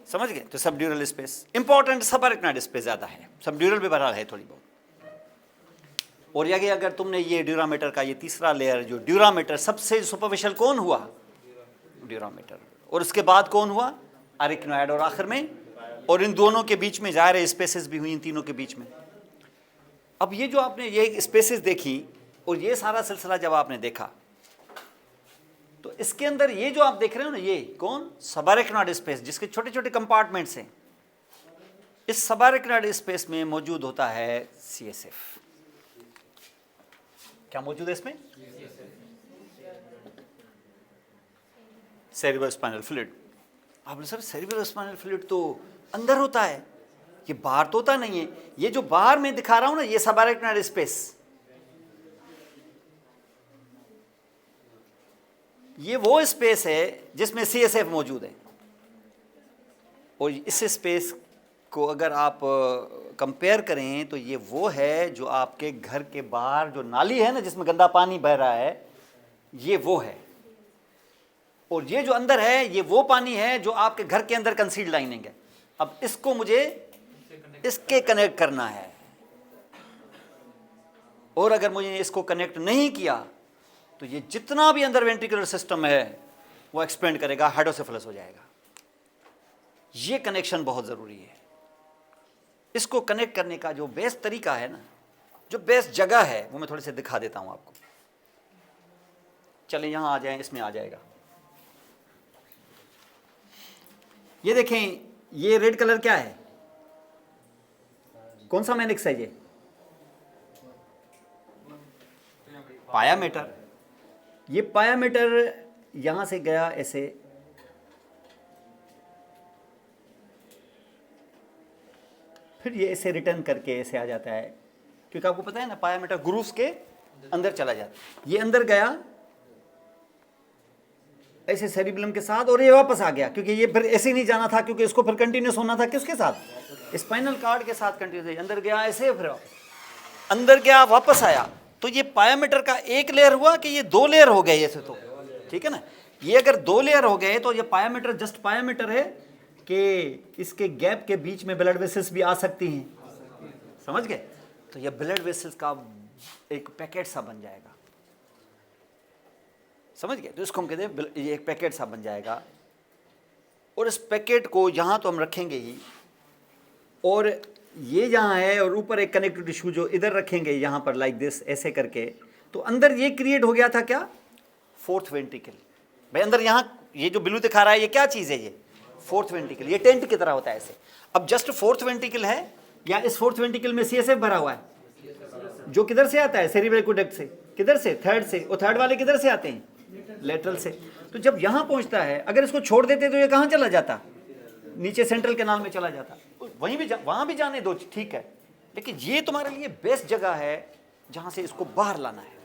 समझ गए? तो सब ड्यूरल स्पेस इंपॉर्टेंट, सब आर्किनॉइड स्पेस ज्यादा है, सब ड्यूरल भी बहरहाल है थोड़ी बहुत। और ये अगर तुमने ये ड्यूरा मैटर का ये तीसरा लेयर, जो ड्यूरा मैटर सबसे सुपरफिशियल कौन हुआ, ड्यूरा मैटर, और उसके बाद कौन हुआ, आर्किनॉइड, और आखिर में, और इन दोनों के बीच में जाहिर है स्पेसेस भी हुई इन तीनों के बीच में। अब ये जो आपने ये स्पेसेस देखी और ये सारा सिलसिला जब आपने देखा, तो इसके अंदर ये जो आप देख रहे हो ना, ये कौन, सबआर्किनॉइड स्पेस, जिसके छोटे छोटे कंपार्टमेंट्स हैं। इस सबआर्किनॉइड स्पेस में मौजूद होता है CSF। क्या मौजूद है इसमें, सेरिब्रल स्पाइनल फ्लूइड। आप बोले सर सेरिब्रल स्पाइनल फ्लूइड तो अंदर होता है, ये बाहर तो होता नहीं है। ये जो बाहर में दिखा रहा हूं ना, ये सबआर्किनॉइड स्पेस, ये वो स्पेस है जिसमें CSF मौजूद है। और इस स्पेस को अगर आप कंपेयर करें तो ये वो है जो आपके घर के बाहर जो नाली है ना, जिसमें गंदा पानी बह रहा है, ये वो है। और ये जो अंदर है, ये वो पानी है जो आपके घर के अंदर कंसील्ड लाइनिंग है। अब इसको मुझे इसके कनेक्ट करना है, और अगर मुझे इसको कनेक्ट नहीं किया तो ये जितना भी अंदर वेंट्रिकुलर सिस्टम है वो एक्सपेंड करेगा, हाइड्रोसेफलस हो जाएगा। ये कनेक्शन बहुत ज़रूरी है। इसको कनेक्ट करने का जो बेस्ट तरीका है ना, जो बेस्ट जगह है, वो मैं थोड़े से दिखा देता हूं आपको। चलें यहां आ जाएं, इसमें आ जाएगा। ये देखें, ये रेड कलर क्या है, कौन सा मैनिक्स है, ये पाया मैटर। ये पाया मैटर यहां से गया ऐसे, फिर ये ऐसे रिटर्न करके ऐसे आ जाता है, क्योंकि आपको पता है ना पाया मैटर ग्रूव्स के अंदर चला जाता है। ये अंदर गया ऐसे सेरिबेलम के साथ, और ये वापस आ गया, क्योंकि ये फिर ऐसे नहीं जाना था, क्योंकि इसको फिर कंटिन्यूस होना था किसके साथ, स्पाइनल कार्ड के साथ कंटिन्यूस। अंदर गया ऐसे, फिर अंदर गया वापस आया। तो ये पाया मैटर का एक लेयर हुआ कि ये 2 लेयर हो गए ऐसे, तो ठीक है ना। ये अगर 2 लेयर हो गए तो ये पाया मैटर जस्ट पाया मैटर है कि इसके गैप के बीच में ब्लड वेसल्स भी आ सकती हैं, समझ गए। तो ये ब्लड वेसल्स का एक पैकेट सा बन जाएगा, समझ गए। तो इसको हम कहते हैं ये एक पैकेट सा बन जाएगा, और इस पैकेट को यहाँ तो हम रखेंगे ही, और ये जहाँ है, और ऊपर एक कनेक्टिव टिश्यू जो इधर रखेंगे यहाँ पर लाइक दिस ऐसे करके। तो अंदर ये क्रिएट हो गया था क्या, 4th वेंट्रिकल। भाई अंदर यहाँ ये जो ब्लू दिखा रहा है, ये क्या चीज़ है, ये 4th वेंट्रिकल। ये टेंट की तरह होता है ऐसे। अब जस्ट 4th वेंट्रिकल है, या इस 4th वेंट्रिकल में CSF भरा हुआ है, जो किधर से आता है, सेरिब्रल एक्वेडक्ट से। किधर से, 3rd से। और 3rd वाले किधर से आते हैं, लेटरल से। तो जब यहाँ पहुँचता है, अगर इसको छोड़ देते तो ये कहाँ चला जाता, नीचे सेंट्रल कैनाल में चला जाता। वहीं भी वहाँ भी जाने दो, ठीक है, लेकिन ये तुम्हारे लिए बेस्ट जगह है जहाँ से इसको बाहर लाना है।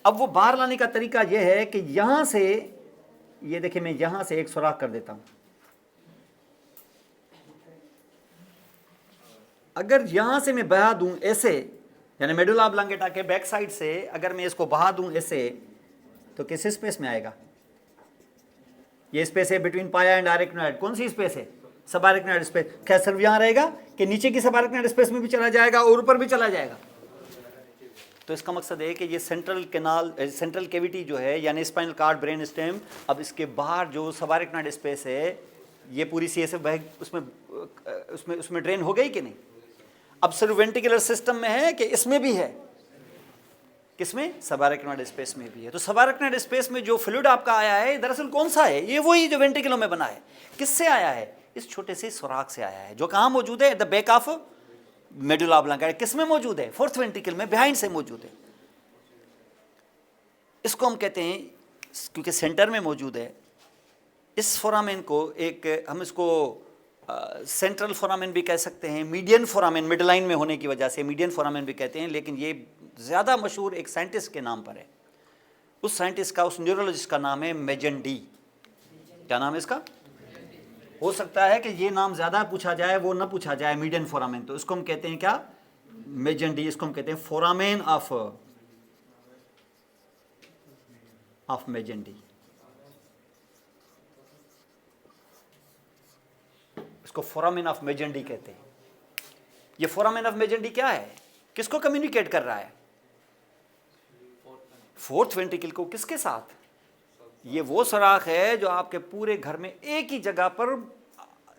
अब वो बाहर लाने का तरीका ये है कि यहाँ से, ये देखिए मैं यहाँ से एक सुराख कर देता हूँ। अगर यहाँ से मैं बहा दूँ ऐसे, यानी मेडुला ऑब्लांगेटा के बैक साइड से अगर मैं इसको बहा दूँ ऐसे, तो किस स्पेस में आएगा, ये स्पेस है बिटवीन पाया एंड आर्किनॉइड। कौन सी स्पेस है, सबआर्किनॉइड स्पेस। क्या सिर्फ यहाँ रहेगा कि नीचे की सबआर्किनॉइड स्पेस में भी चला जाएगा और ऊपर भी चला जाएगा। तो इसका मकसद है कि ये सेंट्रल कैनाल, सेंट्रल कैविटी जो है, यानी स्पाइनल कार्ड, ब्रेन स्टेम, अब इसके बाहर जो सबआर्किनॉइड स्पेस है ये पूरी CSF बह उसमें ड्रेन हो गई कि नहीं? अब सिर्फ वेंटिकुलर सिस्टम में है कि इसमें भी है? किसमें? सबारेक्नोइड स्पेस में भी है। तो सबारेक्नोइड स्पेस में जो फ्लूइड आपका आया है दरअसल कौन सा है? ये वही जो वेंटिकुलम में बना है। किससे आया है? इस छोटे से सुराख से आया है, जो कहाँ मौजूद है? At the back of medulla oblongata. किस में मौजूद है? फोर्थ वेंट्रिकल में, बिहाइंड से मौजूद है। इसको हम कहते हैं, क्योंकि सेंटर में मौजूद है, इस फोरामेन को एक हम इसको सेंट्रल फोरामेन भी कह सकते हैं, मीडियन फोरामेन, मिड लाइन में होने की वजह से मीडियन फोरामेन भी कहते हैं, लेकिन ये ज़्यादा मशहूर एक साइंटिस्ट के नाम पर है। उस साइंटिस्ट का, उस न्यूरोलॉजिस्ट का नाम है मेजेंडी। क्या नाम है इसका? हो सकता है कि ये नाम ज़्यादा पूछा जाए, वो ना पूछा जाए, मीडियन फोरामेन। तो इसको हम कहते हैं क्या? मेजेंडी। इसको हम कहते हैं फोरामेन ऑफ मेजेंडी। इसको फोरामेन ऑफ मेजेंडी कहते हैं। ये फोरामेन ऑफ मेजेंडी क्या है? किसको कम्युनिकेट कर रहा है? फोर्थ वेंट्रिकल को। किसके साथ? ये वो सुराख है जो आपके पूरे घर में एक ही जगह पर,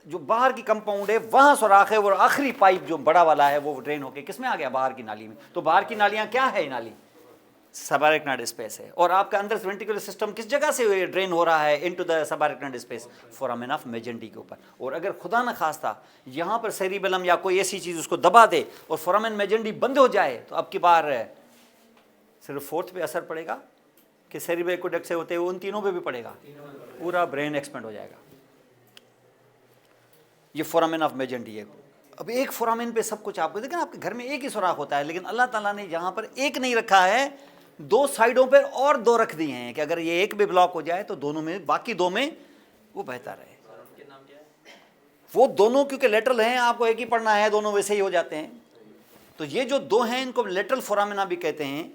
जो बाहर की कंपाउंड है वहां सुराख है, वो आखिरी पाइप जो बड़ा वाला है वो ड्रेन होके किसमें आ गया? बाहर की नाली में। तो बाहर की नालियां क्या है? नाली सबारेक्नोइड स्पेस है। और आपका अंदर वेंट्रिकुलर सिस्टम किस जगह से ड्रेन हो रहा है? Into the subarachnoid space, foramen of Magendie के ऊपर। और अगर खुदा न खास्ता यहाँ पर सेरिबेलम या कोई ऐसी चीज़ उसको दबा दे और फोरामेन मेजेंडी बंद हो जाए, तो अब की बार सिर्फ फोर्थ पे असर पड़ेगा कि सेरिब्रल एक्वेडक्ट से होते हुए उन तीनों पे भी पड़ेगा? पूरा ब्रेन एक्सपेंड हो जाएगा। ये फोरामेन ऑफ मेजेंडी है। अब एक फोरामेन पे सब कुछ आपको, देखिए आपके घर में एक ही सुराख होता है, लेकिन अल्लाह ताला ने यहाँ पर एक नहीं रखा है, दो साइडों पर और दो रख दिए हैं कि अगर ये एक भी ब्लॉक हो जाए तो दोनों में, बाकी दो में वो बहता रहे। वो दोनों क्योंकि लेटरल हैं, आपको एक ही पढ़ना है, दोनों वैसे ही हो जाते हैं। तो ये जो दो हैं इनको लेटरल फोरामेना भी कहते हैं।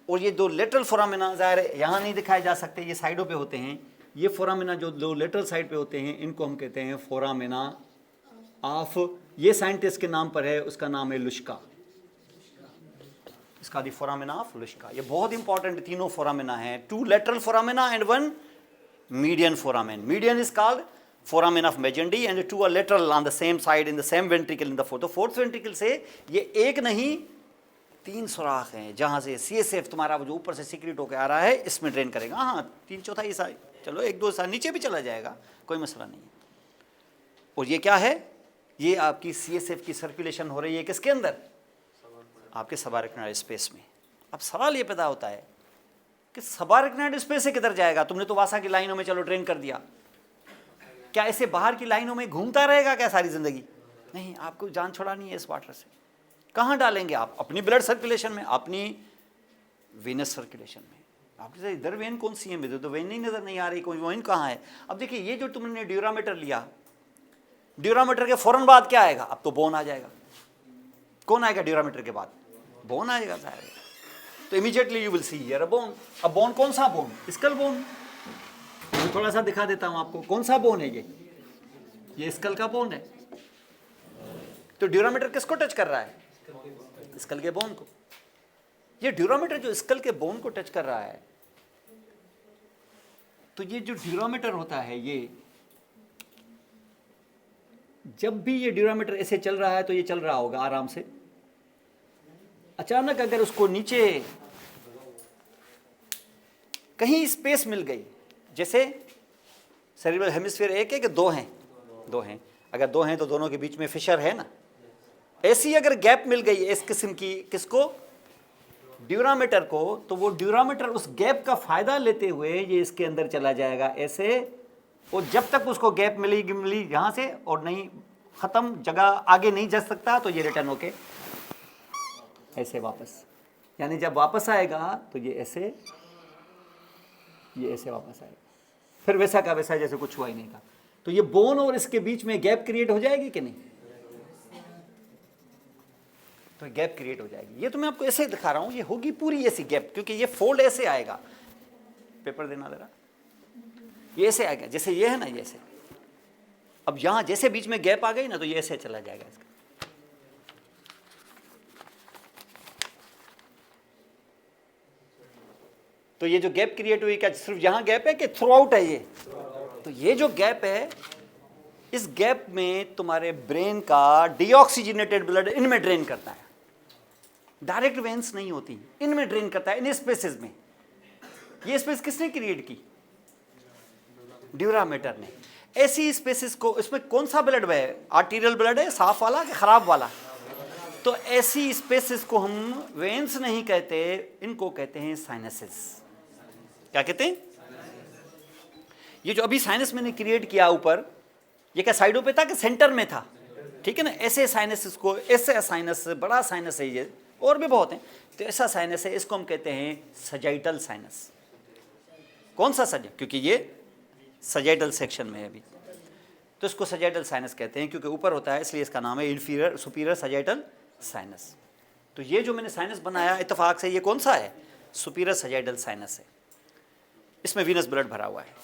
और ये दो लेटरल फोरामेना ज़ाहिर है यहाँ नहीं दिखाए जा सकते, ये साइडों पे होते हैं। ये फोरामेना जो दो लेटरल साइड पे होते हैं इनको हम कहते हैं फोरामेना ऑफ, ये साइंटिस्ट के नाम पर है, उसका नाम है लुश्का। इसका दी फोरामेना ऑफ लुश्का। ये बहुत इंपॉर्टेंट तीनों फोरामेना हैं, 2 lateral फोरामेना and 1 median foramen. Median is called foramen of Magendie and 2 are lateral on the same side in the same ventricle in the fourth. तो fourth ventricle से ये एक नहीं 3 सुराख हैं जहाँ से CSF तुम्हारा जो ऊपर से सीक्रेट होकर आ रहा है इसमें ड्रेन करेगा। हाँ 3/4 हिस्सा, चलो 1-2 हिस्सा नीचे भी चला जाएगा, कोई मसला नहीं है। और ये क्या है? ये आपकी CSF की सर्कुलेशन हो रही है किसके अंदर? आपके सबारेक्नोइड स्पेस में। अब सवाल ये पैदा होता है कि सबारेक्नोइड स्पेस से किधर जाएगा? तुमने तो वासा की लाइनों में चलो ड्रेन कर दिया, क्या ऐसे बाहर की लाइनों में घूमता रहेगा क्या सारी जिंदगी? नहीं, आपको जान छुड़ानी है इस वाटर से। कहाँ डालेंगे आप? अपनी ब्लड सर्कुलेशन में, अपनी वेनस सर्कुलेशन में। आपके इधर वेन कौन सी है? मुझे तो वेन ही नजर नहीं आ रही, कोई वेन कहाँ है? अब देखिए ये जो तुमने ड्यूरामीटर लिया, ड्यूरामीटर के फौरन बाद क्या आएगा? अब तो बोन आ जाएगा। कौन आएगा ड्यूरामीटर के बाद? बोन आएगा सारे। तो immediately you will see here a bone. अब बोन कौन सा बोन? Skull bone. मैं थोड़ा सा दिखा देता हूं आपको कौन सा बोन है। ये स्कल का बोन है। तो ड्यूरामीटर किसको टच कर रहा है? स्कल के बोन को। ये ड्यूरामीटर जो स्कल के बोन को टच कर रहा है, तो ये जो ड्यूरामीटर होता है, ये जब भी ये ड्यूरामीटर ऐसे चल रहा है तो ये चल रहा होगा आराम से। अचानक अगर उसको नीचे कहीं स्पेस मिल गई, जैसे सेरिब्रल हेमिस्फीयर एक है कि 2 हैं? 2 हैं। अगर 2 हैं तो दोनों के बीच में फिशर है ना, ऐसी अगर गैप मिल गई इस किस्म की, किसको? ड्यूरामीटर को, तो वो ड्यूरामीटर उस गैप का फायदा लेते हुए ये इसके अंदर चला जाएगा ऐसे। और जब तक उसको गैप मिली यहाँ से और नहीं खत्म, जगह आगे नहीं जा सकता, तो ये रिटर्न होके ऐसे वापस, यानी जब वापस आएगा तो ये ऐसे वापस आएगा, फिर वैसा का वैसा जैसे कुछ हुआ ही नहीं था। तो ये बोन और इसके बीच में गैप क्रिएट हो जाएगी कि नहीं? तो गैप क्रिएट हो जाएगी। ये तो मैं आपको ऐसे दिखा रहा हूं, ये होगी पूरी ऐसी गैप, क्योंकि ये फोल्ड ऐसे आएगा। पेपर देना जरा। ये ऐसे आएगा जैसे ये है ना, ये ऐसे। अब यहां जैसे बीच में गैप आ गई ना, तो ये ऐसे चला जाएगा इसका। तो ये जो गैप क्रिएट हुई, क्या सिर्फ यहां गैप है कि थ्रू आउट है ये? तो ये जो गैप है इस गैप में तुम्हारे ब्रेन का डीऑक्सीजनेटेड ब्लड इनमें ड्रेन करता है, डायरेक्ट वेन्स नहीं होती, इनमें ड्रेन करता है, इन स्पेसेस में। ये स्पेस किसने क्रिएट की? ड्यूरामीटर ने। ऐसी स्पेसेस को, इसमें कौन सा ब्लड है? आर्टीरियल ब्लड है, साफ वाला कि खराब वाला? तो ऐसी स्पेसेस को हम वेन्स नहीं कहते, इनको कहते हैं साइनसेस। क्या कहते हैं? ये जो अभी साइनस मैंने क्रिएट किया ऊपर, ये क्या साइडों पे था कि सेंटर में था? ठीक है ना। ऐसे साइनसेस को, ऐसे साइनस, बड़ा साइनस है ये, और भी बहुत हैं, तो ऐसा साइनस है, इसको हम कहते हैं सजाइटल साइनस। कौन सा सजा? क्योंकि ये सजाइटल सेक्शन में है अभी, तो इसको सजाइटल साइनस कहते हैं, क्योंकि ऊपर होता है, इसलिए इसका नाम है इंफीरियर सुपीरियर सजाइटल साइनस। तो ये जो मैंने साइनस बनाया इत्तेफाक से, ये कौन सा है? सुपीरियर सजाइटल साइनस है। इसमें वीनस ब्लड भरा हुआ है।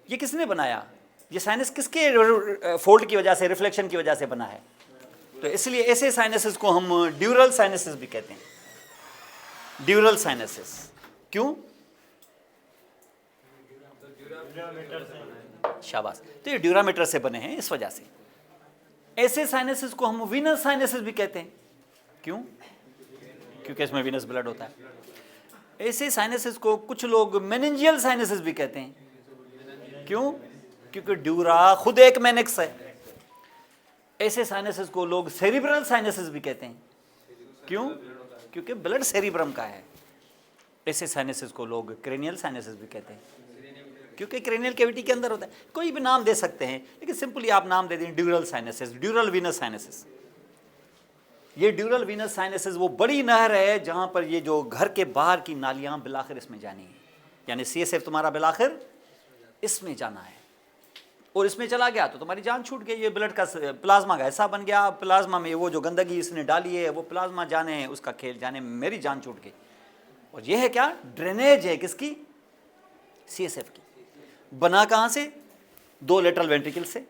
ये किसने बनाया? ये साइनस किसके फोल्ड की वजह से, रिफ्लेक्शन की वजह से बना है? तो इसलिए ऐसे साइनसेस को हम ड्यूरल साइनसेस भी कहते हैं। ड्यूरल साइनसेस क्यों? शाबाश। तो ये ड्यूरामीटर से बने हैं, इस वजह से। ऐसे साइनसेस को हम वीनस साइनसेस भी कहते हैं। क्यों? क्योंकि इसमें वीनस ब्लड होता है। ऐसे साइनसेस को कुछ लोग मेनिंजियल साइनसेस भी कहते हैं। क्यों? क्योंकि ड्यूरा खुद एक मेनिक्स है। ऐसे साइनसेस को लोग सेरिब्रल साइनसेस भी कहते हैं। क्यों? क्योंकि ब्लड सेरिब्रम का है। ऐसे साइनसेस को लोग क्रेनियल साइनसेस भी कहते हैं, क्योंकि क्रेनियल कैविटी के अंदर होता है। कोई भी नाम दे सकते हैं, लेकिन सिंपली आप नाम दे दें ड्यूरल साइनसेस, ड्यूरल वीनस साइनसेस। ये ड्यूरल वीनस साइनसेस वो बड़ी नहर है जहां पर ये जो घर के बाहर की नालियां बिलाखिर इसमें जानी है, यानी CSF तुम्हारा बिलाखिर इसमें जाना है, और इसमें चला गया तो तुम्हारी जान छूट गई। ये ब्लड का प्लाज्मा का हिस्सा बन गया। प्लाज्मा में वो जो गंदगी इसने डाली है, वो प्लाज्मा जाने, उसका खेल जाने, मेरी जान छूट गई। और ये है क्या? ड्रेनेज है किसकी? CSF की। बना कहाँ से? 2 लेटरल वेंट्रिकल से।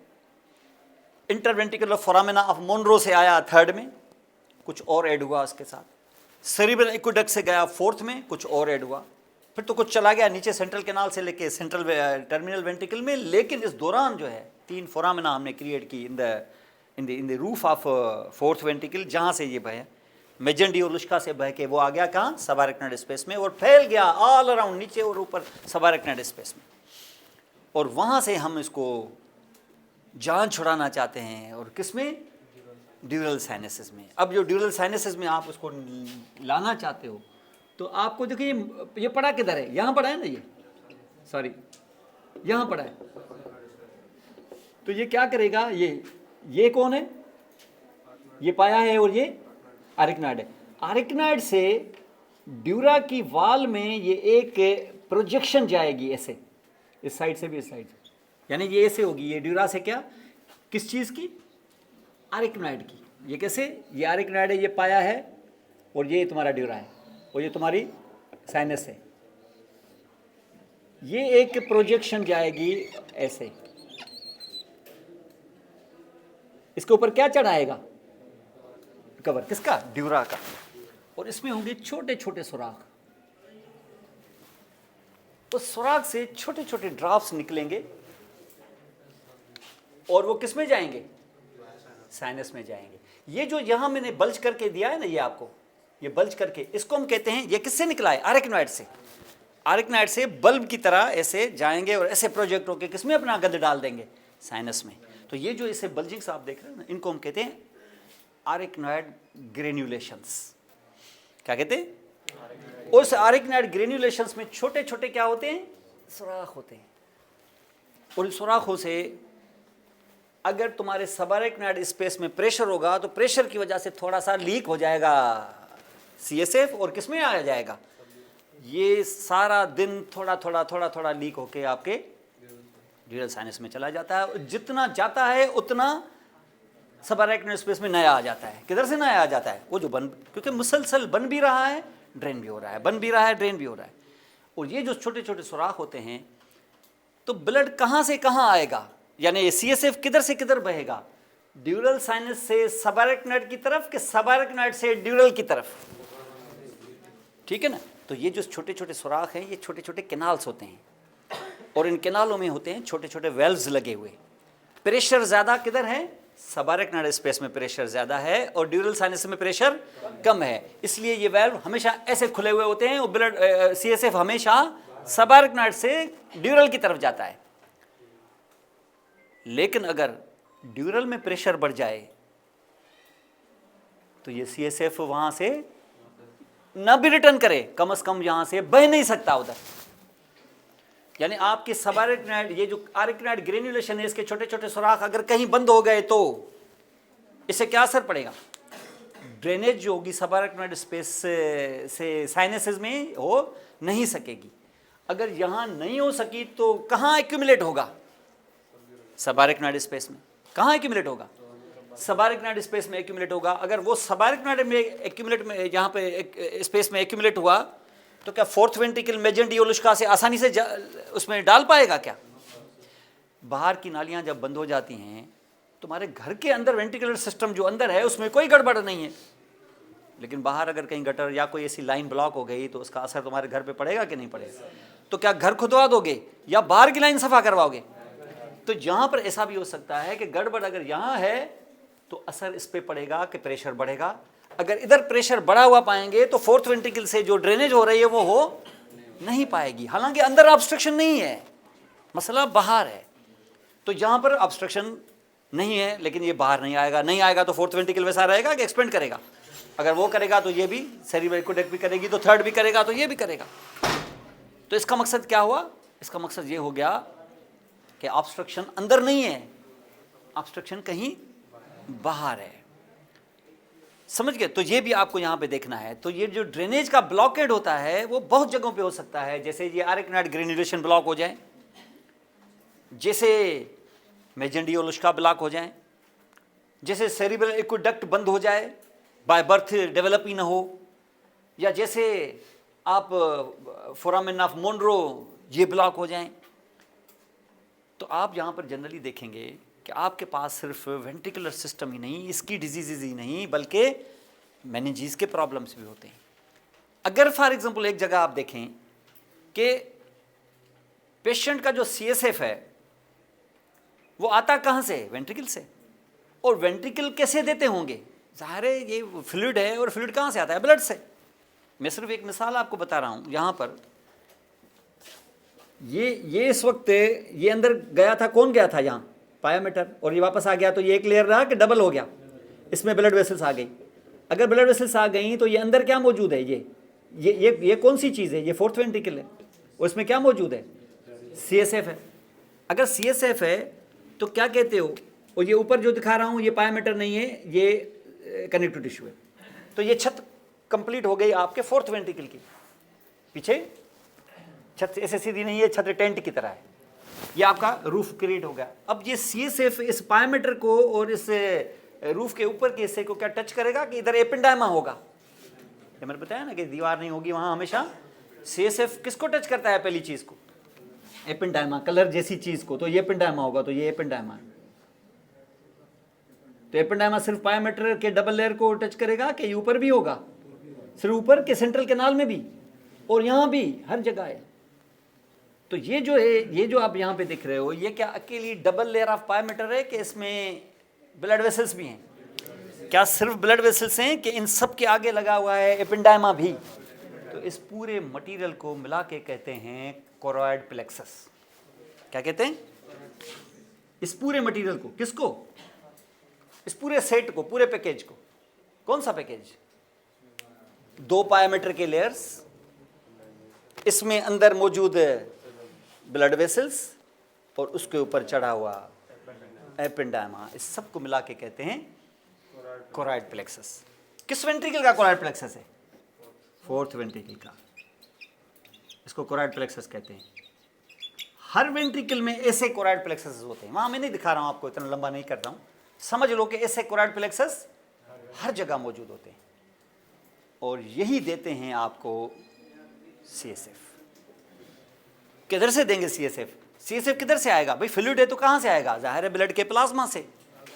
इंटरवेंट्रिकुलर फोरामिना ऑफ मोनरो से आया 3rd में, कुछ और ऐड हुआ उसके साथ। सेरिब्रल एक्वेडक्ट से गया 4th में, कुछ और ऐड हुआ। फिर तो कुछ चला गया नीचे सेंट्रल कैनाल से लेके सेंट्रल टर्मिनल वेंट्रिकल में। लेकिन इस दौरान जो है 3 फोरामिना हमने क्रिएट की in the roof of 4th ventricle, जहाँ से ये बहे मेजेंडी और लुश्का से बह के वो आ गया कहाँ? सबारेक्नोइड स्पेस में, और फैल गया ऑल अराउंड नीचे और ऊपर सबारेक्नोइड स्पेस में। और वहाँ से हम इसको जान छुड़ाना चाहते हैं, और किसमें? ड्यूरल साइनसेस में। अब जो ड्यूरल साइनसेस में आप उसको लाना चाहते हो, तो आपको देखिए ये पड़ा किधर है? यहाँ पड़ा है ना, ये सॉरी यहाँ पड़ा है। तो ये क्या करेगा? ये कौन है? ये पाया है, और ये आरिकनॉइड है। आरिकनॉइड से ड्यूरा की वाल में ये एक प्रोजेक्शन जाएगी ऐसे, इस साइड से भी इस साइड से, यानी ये ऐसे होगी। ये ड्यूरा से क्या? किस चीज़ की? आरिकनॉइड की। ये कैसे? ये आरिकनॉइड है, ये पाया है, और ये तुम्हारा ड्यूरा है, और ये तुम्हारी साइनस है। ये एक प्रोजेक्शन जाएगी ऐसे, इसके ऊपर क्या चढ़ाएगा? कवर किसका? ड्यूरा का। और इसमें होंगे छोटे छोटे सुराख। उस सुराख से छोटे छोटे ड्रॉप्स निकलेंगे, और वो किस में जाएंगे? साइनस में जाएंगे। ये जो यहां मैंने बल्ज करके दिया है ना, ये आपको, ये बल्ज करके, इसको हम कहते हैं, ये किससे निकला है? आरिकनॉइड से। आरिकनॉइड से बल्ब की तरह ऐसे जाएंगे, और ऐसे प्रोजेक्ट होकर किसमें अपना गंद डाल देंगे? साइनस में। तो ये जो इसे बल्जिंग्स आप देख रहे हैं ना, इनको हम कहते हैं आरिकनॉइड ग्रेन्युलेशंस। क्या कहते हैं? उस आरिकनॉइड ग्रेन्युलेशंस में छोटे छोटे क्या होते हैं? सुराख होते हैं। और इन सुराखों से अगर तुम्हारे सबारेक्नॉइड स्पेस में प्रेशर होगा, तो प्रेशर की वजह से थोड़ा सा लीक हो जाएगा CSF, और किस में आ जाएगा? ये सारा दिन थोड़ा थोड़ा थोड़ा थोड़ा लीक होके आपके ड्यूरल साइनस में चला जाता है। जितना जाता है उतना सबारेक्नॉइड स्पेस में नया आ जाता है। किधर से नया आ जाता है? वो जो क्योंकि मुसलसल बन भी रहा है, ड्रेन भी हो रहा है, बन भी रहा है, ड्रेन भी हो रहा है। और ये जो छोटे छोटे सुराख होते हैं, तो ब्लड कहाँ से कहाँ आएगा? यानी ये CSF किधर से किधर बहेगा? ड्यूरल साइनस से सबारेक्नॉइड की तरफ, कि सबारेक्नॉइड से ड्यूरल की तरफ? ठीक है ना। तो ये जो छोटे छोटे सुराख हैं, ये छोटे छोटे कैनाल्स होते हैं, और इन कैनालों में होते हैं छोटे छोटे वेल्व्स लगे हुए। प्रेशर ज्यादा किधर है? सबारेक्नॉइड स्पेस में प्रेशर ज्यादा है और ड्यूरल साइनस में प्रेशर कम है, इसलिए ये वाल्व हमेशा ऐसे खुले हुए होते हैं और ब्लड सीएसएफ हमेशा सबारेक्नॉइड से ड्यूरल की तरफ जाता है। लेकिन अगर ड्यूरल में प्रेशर बढ़ जाए तो ये सीएसएफ वहां से ना भी रिटर्न करे, कम से कम यहां से बह नहीं सकता उधर। यानी आपके सबारेक्नॉइड, ये जो आरेक्नॉइड ग्रेन्युलेशन है, इसके छोटे छोटे सुराख अगर कहीं बंद हो गए तो इससे क्या असर पड़ेगा? ड्रेनेज जो होगी सबारेक्नॉइड स्पेस से साइनसेस में हो नहीं सकेगी। अगर यहां नहीं हो सकी तो कहां एक्यूमुलेट होगा? सबारेक्नॉइड स्पेस में। कहां एक्यूमुलेट होगा? सबारेक्नॉइड स्पेस में एक्यूमुलेट होगा। अगर वो सबारेक्नॉइड में एक्यूमुलेट में यहाँ पे स्पेस में एक्यूमुलेट हुआ तो क्या फोर्थ वेंट्रिकल मेजेंटियोलुस्का से आसानी से उसमें डाल पाएगा क्या? बाहर की नालियां जब बंद हो जाती हैं, तुम्हारे घर के अंदर वेंट्रिकुलर सिस्टम जो अंदर है उसमें कोई गड़बड़ नहीं है, लेकिन बाहर अगर कहीं गटर या कोई ऐसी लाइन ब्लॉक हो गई तो उसका असर तुम्हारे घर पे पड़ेगा कि नहीं पड़ेगा? तो क्या घर खुदवा दोगे या बाहर की लाइन सफा करवाओगे? तो यहां पर ऐसा भी हो सकता है कि गड़बड़ अगर यहां है तो असर इस पे पड़ेगा कि प्रेशर बढ़ेगा। अगर इधर प्रेशर बढ़ा हुआ पाएंगे तो फोर्थ वेंट्रिकल से जो ड्रेनेज हो रही है वो हो नहीं पाएगी। हालांकि अंदर ऑब्स्ट्रक्शन नहीं है, मसला बाहर है। तो यहां पर ऑब्स्ट्रक्शन नहीं है लेकिन ये बाहर नहीं आएगा तो फोर्थ वेंट्रिकल वैसा रहेगा कि एक्सपेंड करेगा? अगर वो करेगा तो ये भी, सेरिब्रल एक्वेडक्ट भी करेगी तो थर्ड भी करेगा तो ये भी करेगा। तो इसका मकसद क्या हुआ? इसका मकसद ये हो गया कि ऑब्स्ट्रक्शन अंदर नहीं है, ऑब्स्ट्रक्शन कहीं बाहर है। समझ गए? तो ये भी आपको यहां पे देखना है। तो ये जो ड्रेनेज का ब्लॉकेड होता है वो बहुत जगहों पे हो सकता है, जैसे ये आरेक्नॉइड ग्रेन्युलेशन ब्लॉक हो जाए, जैसे मेजेंटियोलुस्का ब्लॉक हो जाए, जैसे सेरिब्रल एक्वेडक्ट बंद हो जाए, बाय बर्थ डेवलप ही ना हो, या जैसे आप फोरामेन ऑफ मोनरो ये ब्लॉक हो जाएं। तो आप यहाँ पर जनरली देखेंगे कि आपके पास सिर्फ वेंट्रिकुलर सिस्टम ही नहीं, इसकी डिजीज़ ही नहीं बल्कि मेनिंजीज के प्रॉब्लम्स भी होते हैं। अगर फॉर एग्जांपल एक जगह आप देखें कि पेशेंट का जो सीएसएफ है वो आता कहाँ से? वेंट्रिकल से। और वेंट्रिकल कैसे देते होंगे? ज़ाहिर है ये फ्लूइड है, और फ्लूइड कहाँ से आता है? ब्लड से। मैं सिर्फ एक मिसाल आपको बता रहा हूँ। यहाँ पर ये इस वक्त ये अंदर गया था, कौन गया था यहाँ? पायामीटर, और ये वापस आ गया तो ये एक लेयर रहा कि डबल हो गया, इसमें ब्लड वेसल्स आ गई। अगर ब्लड वेसल्स आ गई तो ये अंदर क्या मौजूद है? ये कौन सी चीज़ है? ये फोर्थ वेंट्रिकल है, और इसमें क्या मौजूद है? सीएसएफ है। अगर सीएसएफ है तो क्या कहते हो? और ये ऊपर जो दिखा रहा हूँ ये पायामीटर नहीं है, ये कनेक्टिव टिश्यू है। तो ये छत कंप्लीट हो गई आपके फोर्थ वेंट्रिकल की। पीछे छत ऐसे सीधी नहीं है, छत टेंट की तरह है, ये आपका रूफ क्रिएट हो गया। अब ये सीएसएफ इस पायामीटर को और इस रूफ के ऊपर के हिस्से को क्या टच करेगा कि इधर एपेंडाइमा होगा? ये मैंने बताया ना कि दीवार नहीं होगी वहां, हमेशा सीएसएफ किसको टच करता है? पहली चीज को, एपेंडाइमा, कलर जैसी चीज को। तो ये एपेंडाइमा होगा, तो ये एपेंडाइमा है। तो एपेंडाइमा सिर्फ पायामीटर के डबल लेयर को टच करेगा कि ऊपर भी होगा? सिर्फ ऊपर के सेंट्रल कैनाल में भी, और यहाँ भी, हर जगह है। तो ये जो है, ये जो आप यहाँ पे दिख रहे हो, ये क्या अकेली डबल लेयर ऑफ पायामीटर है कि इसमें ब्लड वेसल्स भी हैं? क्या सिर्फ ब्लड वेसल्स हैं कि इन सब के आगे लगा हुआ है एपेंडाइमा भी? तो इस पूरे मटेरियल को मिला के कहते हैं कोरॉइड प्लेक्सस। क्या कहते हैं? इस पूरे मटेरियल को, किसको? इस पूरे सेट को, पूरे पैकेज को। कौन सा पैकेज? 2 पायामीटर के लेयर्स, इसमें अंदर मौजूद ब्लड वेसल्स, और उसके ऊपर चढ़ा हुआ एपेंडाइमा, इस सब को मिला के कहते हैं कोरॉइड प्लेक्सस। किस वेंट्रिकल का कोरॉइड प्लेक्सस है? फोर्थ वेंट्रिकल का। इसको कोरॉइड प्लेक्सस कहते हैं। हर वेंट्रिकल में ऐसे कोरॉइड प्लेक्सस होते हैं। वहां मैं नहीं दिखा रहा हूं आपको, इतना लंबा नहीं कर रहा हूं, समझ लो कि ऐसे कोरॉइड प्लेक्सस हर जगह मौजूद होते हैं, और यही देते हैं आपको सीएसएफ। किधर से देंगे सीएसएफ? सीएसएफ किधर से आएगा भाई? फ्लूइड है तो कहां से आएगा? जाहिर है ब्लड के प्लाज्मा से।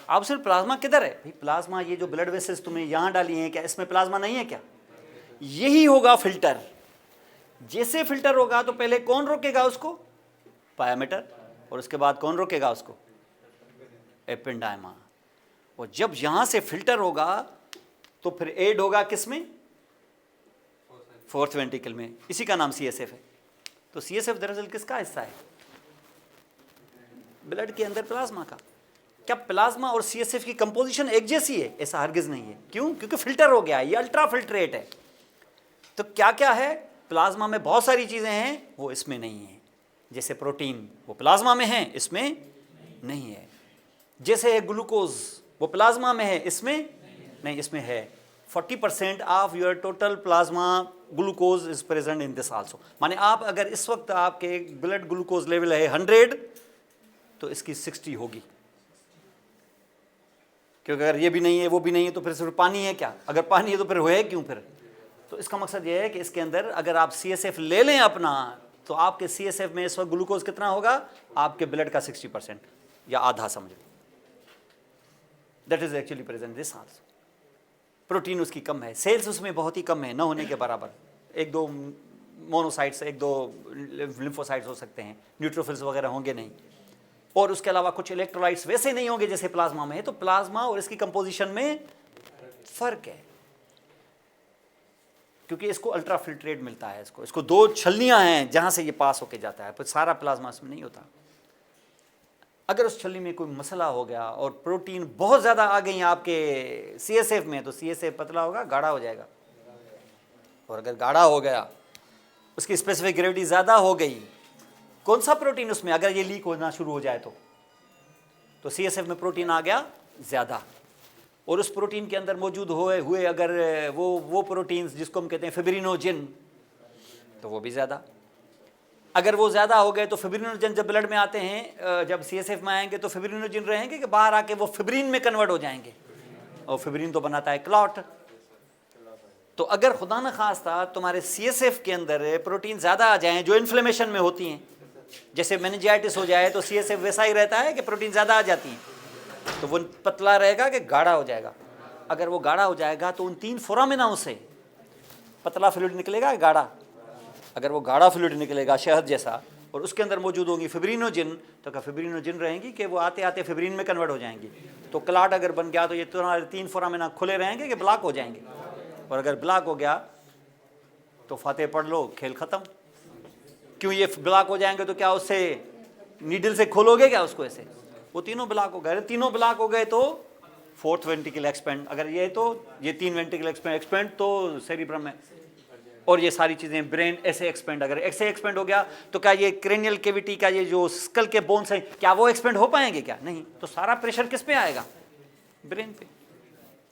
आप सिर्फ प्लाज्मा किधर है भाई? प्लाज्मा, ये जो ब्लड वेसल्स तुमने यहां डाली हैं, क्या इसमें प्लाज्मा नहीं है क्या? यही होगा फिल्टर। जैसे फिल्टर होगा तो पहले कौन रोकेगा उसको? पायामीटर। और उसके बाद कौन रोकेगा उसको? एपेंडाइमा। और जब यहाँ से फिल्टर होगा तो फिर एड होगा किस में? फोर्थ वेंट्रिकल में। इसी का नाम CSF है। तो CSF दरअसल किसका हिस्सा है? ब्लड के अंदर प्लाज्मा का। क्या प्लाज्मा और CSF की कंपोजिशन एक जैसी है? ऐसा हरगिज नहीं है। क्यों? क्योंकि फिल्टर हो गया है, ये अल्ट्रा फिल्ट्रेट है। तो क्या क्या है प्लाज्मा में? बहुत सारी चीजें हैं, वो इसमें नहीं है। जैसे प्रोटीन, वो प्लाज्मा में है, इसमें नहीं है। जैसे है ग्लूकोज, वो प्लाज्मा में है, इसमें नहीं, इसमें है। 40% of your total plasma glucose is present in this also. माने आप अगर इस वक्त आपके ब्लड ग्लूकोज लेवल है 100, तो इसकी 60 होगी। क्योंकि अगर ये भी नहीं है, वो भी नहीं है, तो फिर सिर्फ पानी है क्या? अगर पानी है तो फिर है क्यों फिर? तो इसका मकसद ये है कि इसके अंदर अगर आप CSF ले लें अपना, तो आपके CSF में इस वक्त ग्लूकोज कितना होगा? आपके ब्लड का 60% या आधा समझो। That is actually present this also. Protein उसकी कम है, सेल्स उसमें बहुत ही कम है, न होने के बराबर। एक दो मोनोसाइट्स, एक दो लिम्फोसाइट्स हो सकते हैं, न्यूट्रोफिल्स वगैरह होंगे नहीं। और उसके अलावा कुछ इलेक्ट्रोलाइट्स वैसे नहीं होंगे जैसे प्लाज्मा में है। तो प्लाज्मा और इसकी कंपोजिशन में फर्क है, क्योंकि इसको अल्ट्रा फिल्ट्रेट मिलता है। इसको दो छलनियां हैं जहां से ये पास होके जाता है, पर सारा प्लाज्मा इसमें नहीं होता। अगर उस छलनी में कोई मसला हो गया और प्रोटीन बहुत ज़्यादा आ गई आपके CSF में, तो CSF पतला होगा, गाढ़ा हो जाएगा। और अगर गाढ़ा हो गया, उसकी स्पेसिफिक ग्रेविटी ज़्यादा हो गई, कौन सा प्रोटीन उसमें अगर ये लीक होना शुरू हो जाए तो CSF में प्रोटीन आ गया ज़्यादा। और उस प्रोटीन के अंदर मौजूद हुए अगर वो प्रोटीन्स जिसको हम कहते हैं फिब्रिनोजिन, तो वो भी ज़्यादा। अगर वो ज़्यादा हो गए तो फिब्रिनोजन जब ब्लड में आते हैं, जब CSF में आएंगे तो फिब्रिनोजिन रहेंगे कि बाहर आके वो फिब्रिन में कन्वर्ट हो जाएंगे। और फिब्रिन तो बनाता है क्लॉट। तो अगर खुदा न खास्ता तुम्हारे CSF के अंदर प्रोटीन ज़्यादा आ जाएं जो इन्फ्लेमेशन में होती हैं, जैसे मेनिंजाइटिस हो जाए तो CSF वैसा ही रहता है कि प्रोटीन ज़्यादा आ जाती हैं, तो वो पतला रहेगा कि गाढ़ा हो जाएगा। अगर वो गाढ़ा हो जाएगा तो उन 3 फोरामिनाओं से पतला फ्लूइड निकलेगा, गाढ़ा। अगर वो गाढ़ा फ्लूइड निकलेगा शहद जैसा, और उसके अंदर मौजूद होंगी फिब्रिनोजिन, तो क्या फिब्रिनोजिन रहेंगी कि वो आते आते फिब्रिन में कन्वर्ट हो जाएंगी। तो क्लाट अगर बन गया तो ये तुम्हारे 3 फोरामिना खुले रहेंगे कि ब्लॉक हो जाएंगे। और अगर ब्लॉक हो गया तो फातेह पढ़ लो, खेल ख़त्म। क्यों? ये ब्लॉक हो जाएंगे तो क्या उससे नीडल से खोलोगे क्या उसको? ऐसे वो तीनों ब्लॉक हो गए। तीनों ब्लॉक हो गए तो फोर्थ वेंट्रिकल एक्सपेंड, अगर ये तो ये 3 वेंट्रिकल एक्सपेंड तो सेरिब्रम में, और ये सारी चीज़ें ब्रेन ऐसे एक्सपेंड। अगर ऐसे एक्सपेंड हो गया तो क्या ये क्रेनियल कैविटी का ये जो स्कल के बोन्स हैं, क्या वो एक्सपेंड हो पाएंगे? क्या नहीं। तो सारा प्रेशर किस पे आएगा? ब्रेन पे।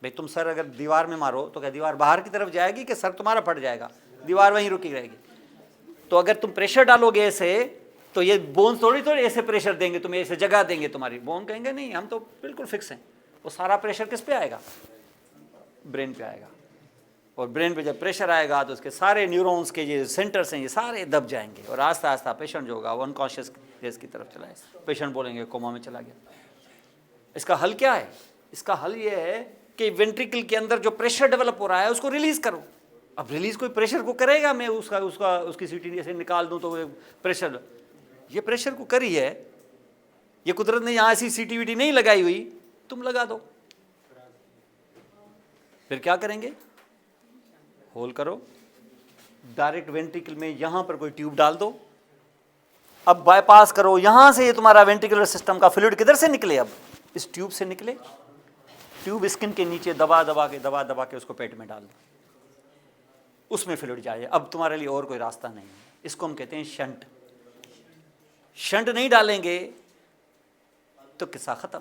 भाई तुम सर अगर दीवार में मारो तो क्या दीवार बाहर की तरफ जाएगी कि सर तुम्हारा फट जाएगा? दीवार वहीं रुकी रहेगी। तो अगर तुम प्रेशर डालोगे ऐसे, तो ये बोन्स थोड़ी थोड़ी ऐसे प्रेशर देंगे तुम्हें, ऐसे जगह देंगे तुम्हारी। बोन कहेंगे नहीं, हम तो बिल्कुल फिक्स हैं। वो सारा प्रेशर किस पे आएगा? ब्रेन पे आएगा। और ब्रेन पे जब प्रेशर आएगा तो उसके सारे न्यूरॉन्स के ये सेंटर्स हैं, ये सारे दब जाएंगे। और आस्ता आस्ता पेशेंट जो होगा वो अनकॉन्शियस केस की तरफ चला है। पेशेंट बोलेंगे कोमा में चला गया। इसका हल क्या है? इसका हल ये है कि वेंट्रिकल के अंदर जो प्रेशर डेवलप हो रहा है उसको रिलीज करो। अब रिलीज कोई प्रेशर को करेगा? मैं उसकी सीटी ऐसे निकाल दूं तो प्रेशर, ये प्रेशर को करी है, ये कुदरत ने यहाँ ऐसी सीटी वीटी नहीं लगाई हुई, तुम लगा दो। फिर क्या करेंगे? होल करो, डायरेक्ट वेंट्रिकल में यहां पर कोई ट्यूब डाल दो। अब बाईपास करो, यहां से ये तुम्हारा वेंट्रिकुलर सिस्टम का फ्लूइड किधर से निकले? अब इस ट्यूब से निकले। ट्यूब स्किन के नीचे दबा दबा के उसको पेट में डाल दो, उसमें फ्लूइड जाए। अब तुम्हारे लिए और कोई रास्ता नहीं है। इसको हम कहते हैं शंट। शंट नहीं डालेंगे तो किस्सा खत्म।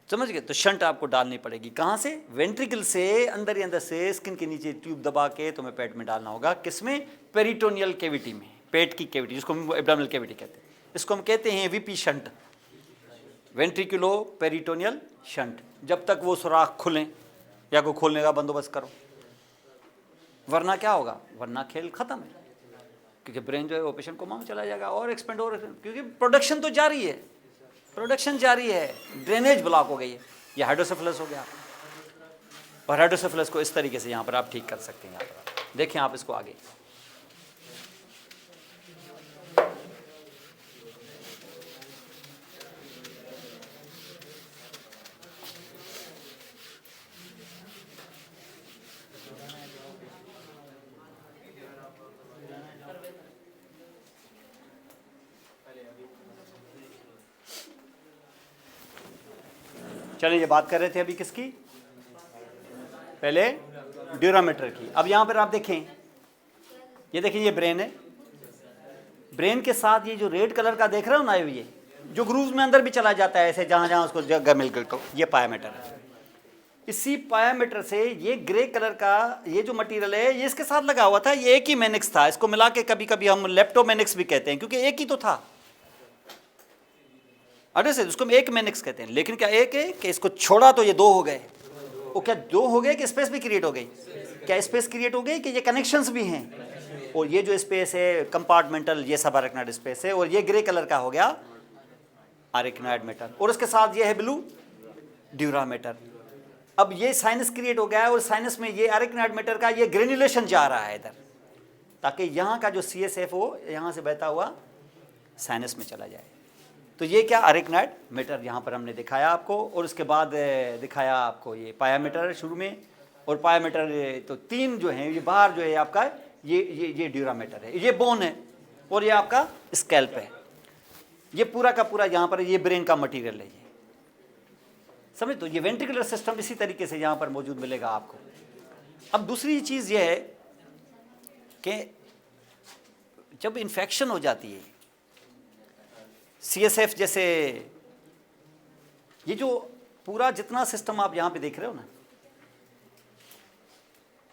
समझ गए? तो शंट आपको डालनी पड़ेगी। कहाँ से? वेंट्रिकल से, अंदर ही अंदर से स्किन के नीचे ट्यूब दबा के तुम्हें पेट में डालना होगा। किसमें? पेरिटोनियल कैविटी में, पेट की कैविटी जिसको हम एब्डोमिनल कैविटी कहते हैं। इसको हम कहते हैं VP शंट, वेंट्रिकुलो पेरिटोनियल शंट। जब तक वो सुराख खुलें या को खोलने का बंदोबस्त करो, वरना क्या होगा? वरना खेल खत्म है। क्योंकि ब्रेन जो है वो पेशेंट कोमा में चला जाएगा और एक्सपेंड और, क्योंकि प्रोडक्शन तो जारी है, प्रोडक्शन जारी है, ड्रेनेज ब्लॉक हो गई है। ये हाइड्रोसेफलस हो गया। और हाइड्रोसेफलस को इस तरीके से यहाँ पर आप ठीक कर सकते हैं। यहाँ पर देखें आप इसको आगे, चलिए, ये बात कर रहे थे अभी किसकी, पहले ड्यूरामीटर की। अब यहाँ पर आप देखें, ये देखिए ये ब्रेन है, ब्रेन के साथ ये जो रेड कलर का देख रहे हो ना, ये जो ग्रूव्स में अंदर भी चला जाता है ऐसे, जहाँ जहाँ उसको जगह मिल गई, तो ये पायामीटर है। इसी पायामीटर से ये ग्रे कलर का ये जो मटेरियल है ये इसके साथ लगा हुआ था, ये एक ही मेनिक्स था, इसको मिला के कभी कभी हम लेप्टोमेनिक्स भी कहते हैं, क्योंकि एक ही तो था। अरे से उसको हम एक मेनिक्स कहते हैं, लेकिन क्या एक है कि इसको छोड़ा तो ये दो हो गए। वो क्या दो हो गए कि स्पेस भी क्रिएट हो गई? क्या स्पेस क्रिएट हो गई कि ये कनेक्शंस भी हैं, और ये जो स्पेस है कंपार्टमेंटल, ये सब अरेक्नॉइड स्पेस है, और ये ग्रे कलर का हो गया अरेक्नॉइड मैटर, और उसके साथ ये है ब्लू ड्यूरामीटर। अब ये साइनस क्रिएट हो गया है, और साइनस में ये अरेक्नॉइड मैटर का ये ग्रेन्युलेशन जा रहा है इधर, ताकि यहाँ का जो CSF हो यहाँ से बहता हुआ साइनस में चला जाए। तो ये क्या अरेक्नॉइड मैटर यहाँ पर हमने दिखाया आपको, और उसके बाद दिखाया आपको ये पायामीटर शुरू में, और पायामीटर तो तीन जो हैं, ये बाहर जो है आपका ये ड्यूरामीटर है, ये बोन है, और ये आपका स्कैल्प है। ये पूरा का पूरा यहाँ पर ये ब्रेन का मटेरियल है, ये समझ। तो ये वेंट्रिकुलर सिस्टम इसी तरीके से यहाँ पर मौजूद मिलेगा आपको। अब दूसरी चीज़ ये है कि जब इन्फेक्शन हो जाती है, CSF जैसे ये जो पूरा जितना सिस्टम आप यहाँ पे देख रहे हो ना,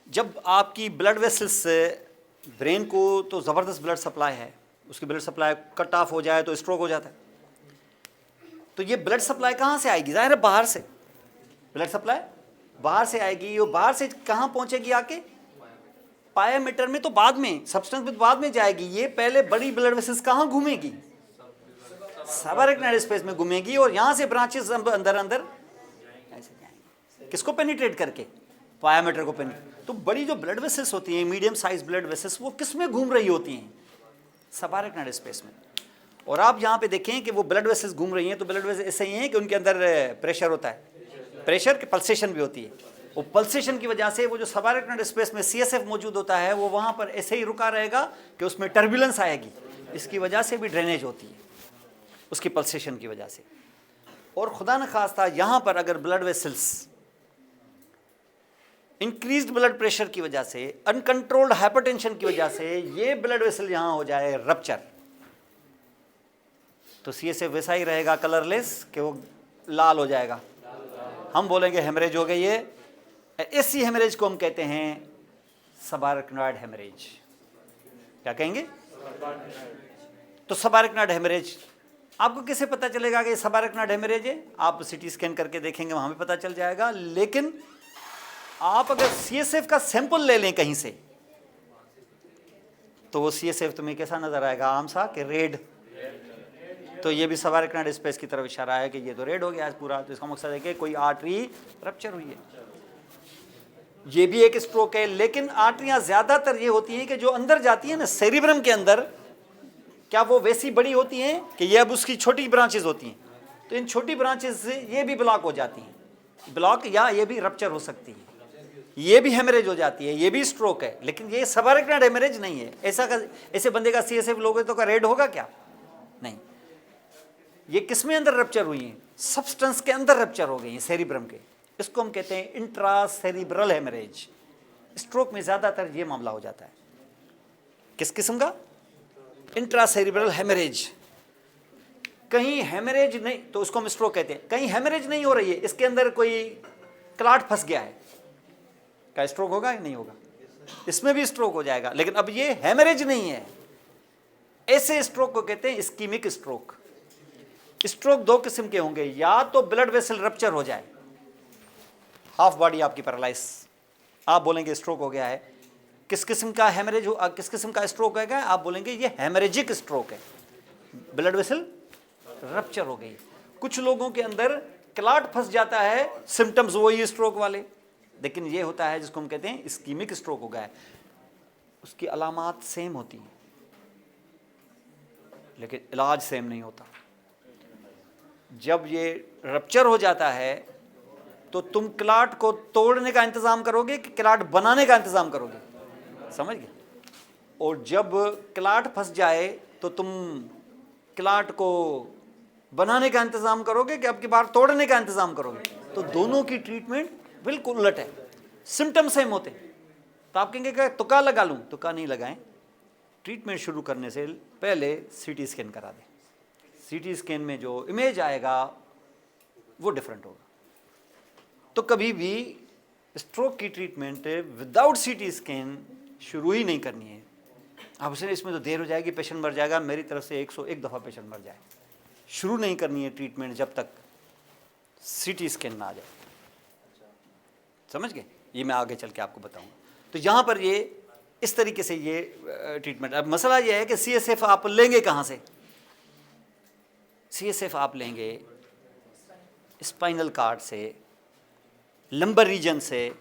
जब आपकी ब्लड वेसल्स ब्रेन को तो ज़बरदस्त ब्लड सप्लाई है, उसकी ब्लड सप्लाई कट ऑफ हो जाए तो स्ट्रोक हो जाता है। तो ये ब्लड सप्लाई कहाँ से आएगी? ज़ाहिर है बाहर से, ब्लड सप्लाई बाहर से आएगी। वो बाहर से कहाँ पहुँचेगी आके? पायामीटर में तो बाद में, सब्सटेंस में तो बाद में जाएगी। ये पहले बड़ी ब्लड वेसल्स कहाँ घूमेगी? सब अरेक्नॉइड स्पेस में घूमेगी, और यहाँ से ब्रांचेस अंदर अंदर ऐसे जाएंगे, किसको पेनिट्रेट करके? पायामीटर को पेनिट्रेट। तो बड़ी जो ब्लड वेसल्स होती हैं, मीडियम साइज ब्लड वेसल्स, वो किस में घूम रही होती हैं? सब अरेक्नॉइड स्पेस में। और आप यहाँ पे देखें कि वो ब्लड वेसल्स घूम रही हैं, तो ब्लड वेसल्स ऐसे ही हैं कि उनके अंदर प्रेशर होता है, प्रेशर की पल्सेशन भी होती है। वो पल्सेशन की वजह से वो जो सब अरेक्नॉइड स्पेस में CSF मौजूद होता है, वो वहाँ पर ऐसे ही रुका रहेगा कि उसमें टर्बुलेंस आएगी। इसकी वजह से भी ड्रेनेज होती है, उसकी पल्सेशन की वजह से। और खुदा न खास्ता यहाँ पर अगर blood vessels increased blood pressure की वजह से, अनकंट्रोल्ड हाइपरटेंशन की वजह से ये ब्लड वेसल यहाँ हो जाए रप्चर, तो CSF वैसा ही रहेगा कलरलेस कि वो लाल हो जाएगा। हम बोलेंगे हेमरेज हो गई है। इसी हेमरेज को हम कहते हैं सबअरेक्नॉइड हेमरेज। क्या कहेंगे? तो सबअरेक्नॉइड हेमरेज आपको कैसे पता चलेगा कि सबअरेक्नॉइड हेमरेज है? आप CT स्कैन करके देखेंगे, वहाँ भी पता चल जाएगा। लेकिन आप अगर CSF का सैंपल ले लें कहीं से, तो वो CSF तुम्हें कैसा नजर आएगा? आम सा कि रेड। तो ये भी सबअरेक्नॉइड स्पेस की तरफ इशारा है कि ये तो रेड हो गया आज पूरा। तो इसका मकसद है कि कोई आर्टरी रप्चर हुई है। ये भी एक स्ट्रोक है। लेकिन आर्टरियां ज्यादातर ये होती हैं कि जो अंदर जाती है ना सेरिब्रम के अंदर, क्या वो वैसी बड़ी होती हैं कि ये अब उसकी छोटी ब्रांचेज होती हैं? तो इन छोटी ब्रांचेज से ये भी ब्लॉक हो जाती हैं, ब्लॉक, या ये भी रप्चर हो सकती है, ये भी हेमरेज हो जाती है, ये भी स्ट्रोक है। लेकिन ये सबअरेक्नॉइड हेमरेज नहीं है। ऐसे बंदे का CSF लोगे तो का रेड होगा क्या? नहीं। ये किसमें अंदर रप्चर हुई हैं? सब्सटेंस के अंदर रप्चर हो गई हैं, सेरिब्रम के। इसको हम कहते हैं इंट्रासेरिब्रल हेमरेज। स्ट्रोक में ज़्यादातर ये मामला हो जाता है। किस किस्म का? इंट्रासेरिब्रल हेमरेज। कहीं हेमरेज नहीं तो उसको हम स्ट्रोक कहते हैं। कहीं हेमरेज नहीं हो रही है, इसके अंदर कोई क्लॉट फंस गया है, क्या स्ट्रोक होगा या नहीं होगा? इसमें भी स्ट्रोक हो जाएगा। लेकिन अब ये हेमरेज नहीं है। ऐसे स्ट्रोक को कहते हैं इस्कीमिक स्ट्रोक। स्ट्रोक दो किस्म के होंगे, या तो ब्लड वेसल रप्चर हो जाए, हाफ बॉडी आपकी पैरालाइज, आप बोलेंगे स्ट्रोक हो गया है। किस किस्म का हेमरेज हो, किस किस्म का स्ट्रोक है? आप बोलेंगे ये हेमरेजिक स्ट्रोक है, ब्लड वेसल रप्चर हो गई। कुछ लोगों के अंदर क्लॉट फंस जाता है, सिम्टम्स वही स्ट्रोक वाले, लेकिन ये होता है जिसको हम कहते हैं इस्कीमिक स्ट्रोक हो गया है। उसकी अलामात सेम होती हैं लेकिन इलाज सेम नहीं होता। जब ये रप्चर हो जाता है तो तुम क्लॉट को तोड़ने का इंतज़ाम करोगे कि क्लॉट बनाने का इंतज़ाम करोगे? समझ गए? और जब क्लॉट फंस जाए तो तुम क्लॉट को बनाने का इंतज़ाम करोगे कि अब की बार तोड़ने का इंतज़ाम करोगे? तो दोनों की ट्रीटमेंट बिल्कुल उलट है, सिम्टम सेम होते हैं। तो आप कहेंगे कि तुक्का लगा लूँ, तुक्का नहीं लगाएं। ट्रीटमेंट शुरू करने से पहले सीटी स्कैन करा दें। सीटी स्कैन में जो इमेज आएगा वो डिफरेंट होगा। तो कभी भी स्ट्रोक की ट्रीटमेंट विदाउट सीटी स्कैन शुरू ही नहीं करनी है। अब इसमें तो देर हो जाएगी, पेशेंट मर जाएगा, मेरी तरफ से 101 दफ़ा पेशेंट मर जाए। शुरू नहीं करनी है ट्रीटमेंट जब तक सीटी स्कैन ना आ जाए। समझ गए? ये मैं आगे चल के आपको बताऊंगा। तो यहाँ पर ये इस तरीके से ये ट्रीटमेंट। अब मसला ये है कि CSF आप लेंगे कहाँ से? CSF आप लेंगे स्पाइनल कार्ड से, लंबर रीजन से,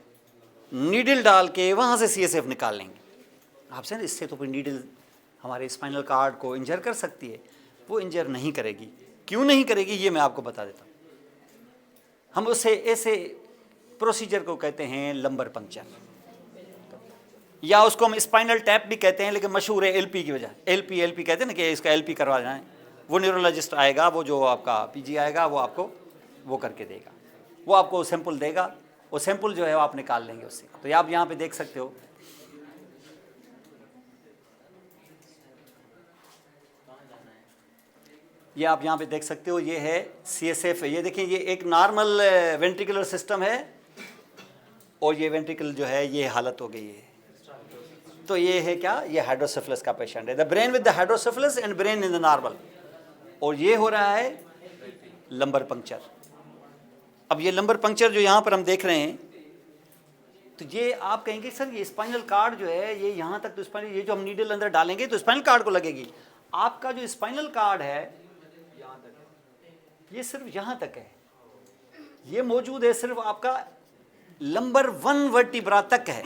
नीडल डाल के वहाँ से CSF निकाल लेंगे। आपसे ना इससे तो कोई नीडल हमारे स्पाइनल कार्ड को इंजर कर सकती है, वो इंजर नहीं करेगी। क्यों नहीं करेगी ये मैं आपको बता देता हूँ। हम उसे ऐसे प्रोसीजर को कहते हैं लंबर पंक्चर, या उसको हम स्पाइनल टैप भी कहते हैं, लेकिन मशहूर है LP की वजह। LP कहते हैं ना कि इसका LP करवा जाए। वो न्यूरोलॉजिस्ट आएगा, वो जो आपका PG आएगा, वो आपको वो करके देगा, वो आपको सैंपल देगा, वो सैंपल जो है वो आप निकाल लेंगे उससे। तो आप यहाँ पे देख सकते हो, ये आप यहाँ पे देख सकते हो, ये है CSF है। ये देखिए, ये एक नॉर्मल वेंट्रिकुलर सिस्टम है और ये वेंट्रिकल जो है ये हालत हो गई है। तो ये है क्या? ये हाइड्रोसेफलस का पेशेंट है, the brain with the hydrocephalus and brain in the normal. और ये हो रहा है लंबर पंक्चर। अब ये लंबर पंक्चर जो यहाँ पर हम देख रहे हैं, तो ये आप कहेंगे सर ये स्पाइनल कार्ड जो है ये यहाँ तक, तो स्पाइनल, ये जो हम नीडल अंदर डालेंगे तो स्पाइनल कार्ड को लगेगी। आपका जो स्पाइनल कार्ड है ये सिर्फ यहाँ तक है, ये मौजूद है सिर्फ आपका लंबर 1 वर्टिब्रा तक है।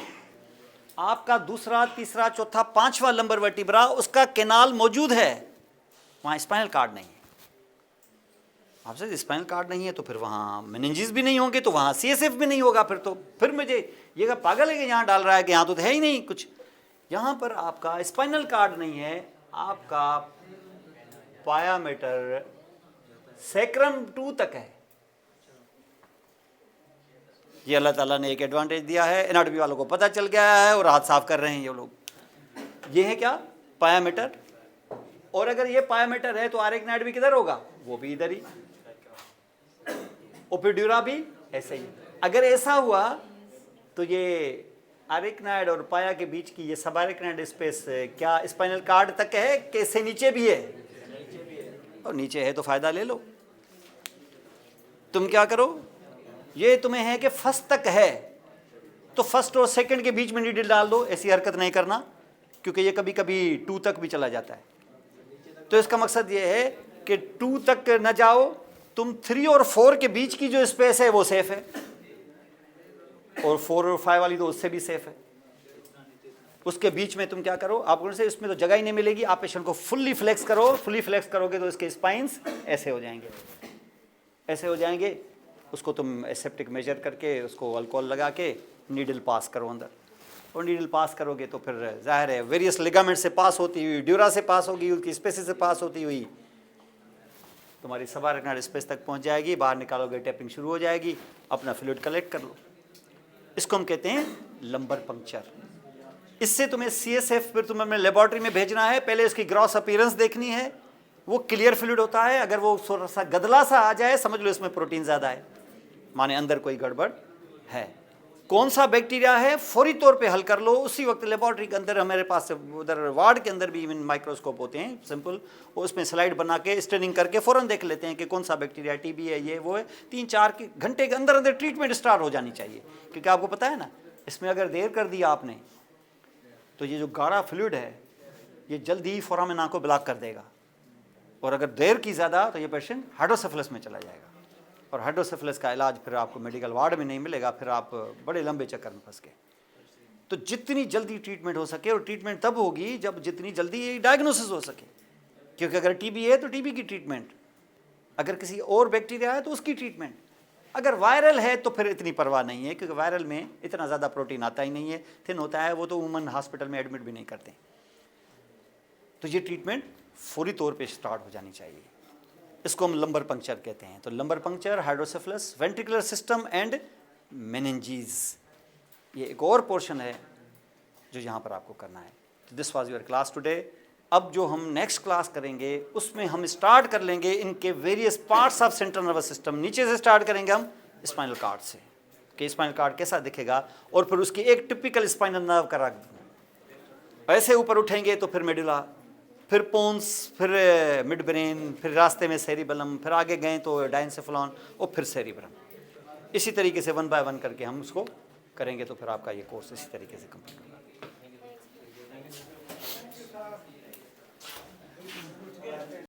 आपका दूसरा, तीसरा, चौथा, पांचवा लंबर वर्टिब्रा उसका कैनाल मौजूद है, वहाँ स्पाइनल कार्ड नहीं है। आपसे स्पाइनल कार्ड नहीं है तो फिर वहाँ मेनिंजेस भी नहीं होंगे, तो वहाँ CSF भी नहीं होगा। फिर मुझे ये का पागल है कि यहाँ डाल रहा है कि यहाँ तो है ही नहीं कुछ। यहाँ पर आपका स्पाइनल कार्ड नहीं है, आपका पायामीटर सैक्रम 2 तक है। ये अल्लाह ताला ने एक एडवांटेज दिया है, एनाटॉमी वालों को पता चल गया है और हाथ साफ कर रहे हैं ये लोग। ये है क्या? पायामीटर। और अगर ये पायामीटर है तो आर्कनाइड भी किधर होगा? वो भी इधर ही। ओपिड्यूरा भी ऐसे ही। अगर ऐसा हुआ तो ये आर्कनाइड और पाया के बीच की ये सब आर्कनाइड स्पेस क्या स्पाइनल कार्ड तक है कि इससे नीचे भी है? और नीचे है तो फायदा ले लो। तुम क्या करो, ये तुम्हें है कि फर्स्ट तक है तो फर्स्ट और सेकंड के बीच में नीडल डाल दो। ऐसी हरकत नहीं करना, क्योंकि ये कभी कभी 2 तक भी चला जाता है। तो इसका मकसद ये है कि 2 तक न जाओ तुम। 3 और 4 के बीच की जो स्पेस है वो सेफ है, और 4 और 5 वाली तो उससे भी सेफ है। उसके बीच में तुम क्या करो, आपको से इसमें तो जगह ही नहीं मिलेगी। आप पेशेंट को फुल्ली फ्लेक्स करो। फुल्ली फ्लेक्स करोगे तो इसके स्पाइंस ऐसे हो जाएंगे, ऐसे हो जाएंगे। उसको तुम एसेप्टिक मेजर करके उसको अल्कोहल लगा के नीडल पास करो अंदर, और नीडल पास करोगे तो फिर जाहिर है वेरियस लिगामेंट से पास होती हुई, ड्यूरा से पास होगी, उनकी स्पेसिस से पास होती हुई तुम्हारी सबारकनाइड स्पेस तक पहुंच जाएगी। बाहर निकालोगे टैपिंग शुरू हो जाएगी, अपना फ्लूइड कलेक्ट कर लो। इसको हम कहते हैं लंबर पंक्चर। इससे तुम्हें CSF फिर तुम्हें लेबोरेटरी में भेजना है। पहले उसकी ग्रॉस अपीयरेंस देखनी है, वो क्लियर फ्लूइड होता है। अगर वो थोड़ा सा गदला सा आ जाए समझ लो इसमें प्रोटीन ज़्यादा है, माने अंदर कोई गड़बड़ है। कौन सा बैक्टीरिया है फौरी तौर पे हल कर लो उसी वक्त। लेबोरेटरी के अंदर हमारे पास उधर वार्ड के अंदर भी इवन माइक्रोस्कोप होते हैं सिंपल, उसमें स्लाइड बना के स्टेनिंग करके फ़ौरन देख लेते हैं कि कौन सा बैक्टीरिया, TB है, ये वो है। 3-4 घंटे के अंदर अंदर ट्रीटमेंट स्टार्ट हो जानी चाहिए, क्योंकि आपको पता है ना इसमें अगर देर कर दिया आपने तो ये जो गाढ़ा फ्लूइड है ये जल्दी ही फोरामिना को ब्लॉक कर देगा, और अगर देर की ज़्यादा तो ये पेशेंट हाइड्रोसेफलस में चला जाएगा, और हाइड्रोसेफलस का इलाज फिर आपको मेडिकल वार्ड में नहीं मिलेगा, फिर आप बड़े लंबे चक्कर में फंस गए। तो जितनी जल्दी ट्रीटमेंट हो सके, और ट्रीटमेंट तब होगी जब जितनी जल्दी डायग्नोसिस हो सके, क्योंकि अगर TB है तो TB की ट्रीटमेंट, अगर किसी और बैक्टीरिया है तो उसकी ट्रीटमेंट, अगर वायरल है तो फिर इतनी परवाह नहीं है, क्योंकि वायरल में इतना ज़्यादा प्रोटीन आता ही नहीं है, थिन होता है, वो तो वुमन हॉस्पिटल में एडमिट भी नहीं करते। तो ये ट्रीटमेंट फौरी तौर पे स्टार्ट हो जानी चाहिए। इसको हम लंबर पंक्चर कहते हैं। तो lumbar puncture, hydrocephalus, ventricular system and meninges, ये एक और पोर्शन है जो यहाँ पर आपको करना है। तो this was your class today. अब जो हम नेक्स्ट क्लास करेंगे उसमें हम स्टार्ट कर लेंगे इनके various parts of central nervous system. नीचे से स्टार्ट करेंगे हम स्पाइनल कार्ड से कि स्पाइनल कार्ड कैसा दिखेगा, और फिर उसकी एक टिपिकल स्पाइनल नर्व करा, ऐसे ऊपर उठेंगे तो फिर मेडुला, फिर पोन्स, फिर मिड ब्रेन, फिर रास्ते में सेरिबेलम, फिर आगे गए तो डायनसेफलॉन और फिर सेरिब्रम। इसी तरीके से 1 बाय 1 करके हम उसको करेंगे तो फिर आपका ये कोर्स इसी तरीके से कंप्लीट होगा।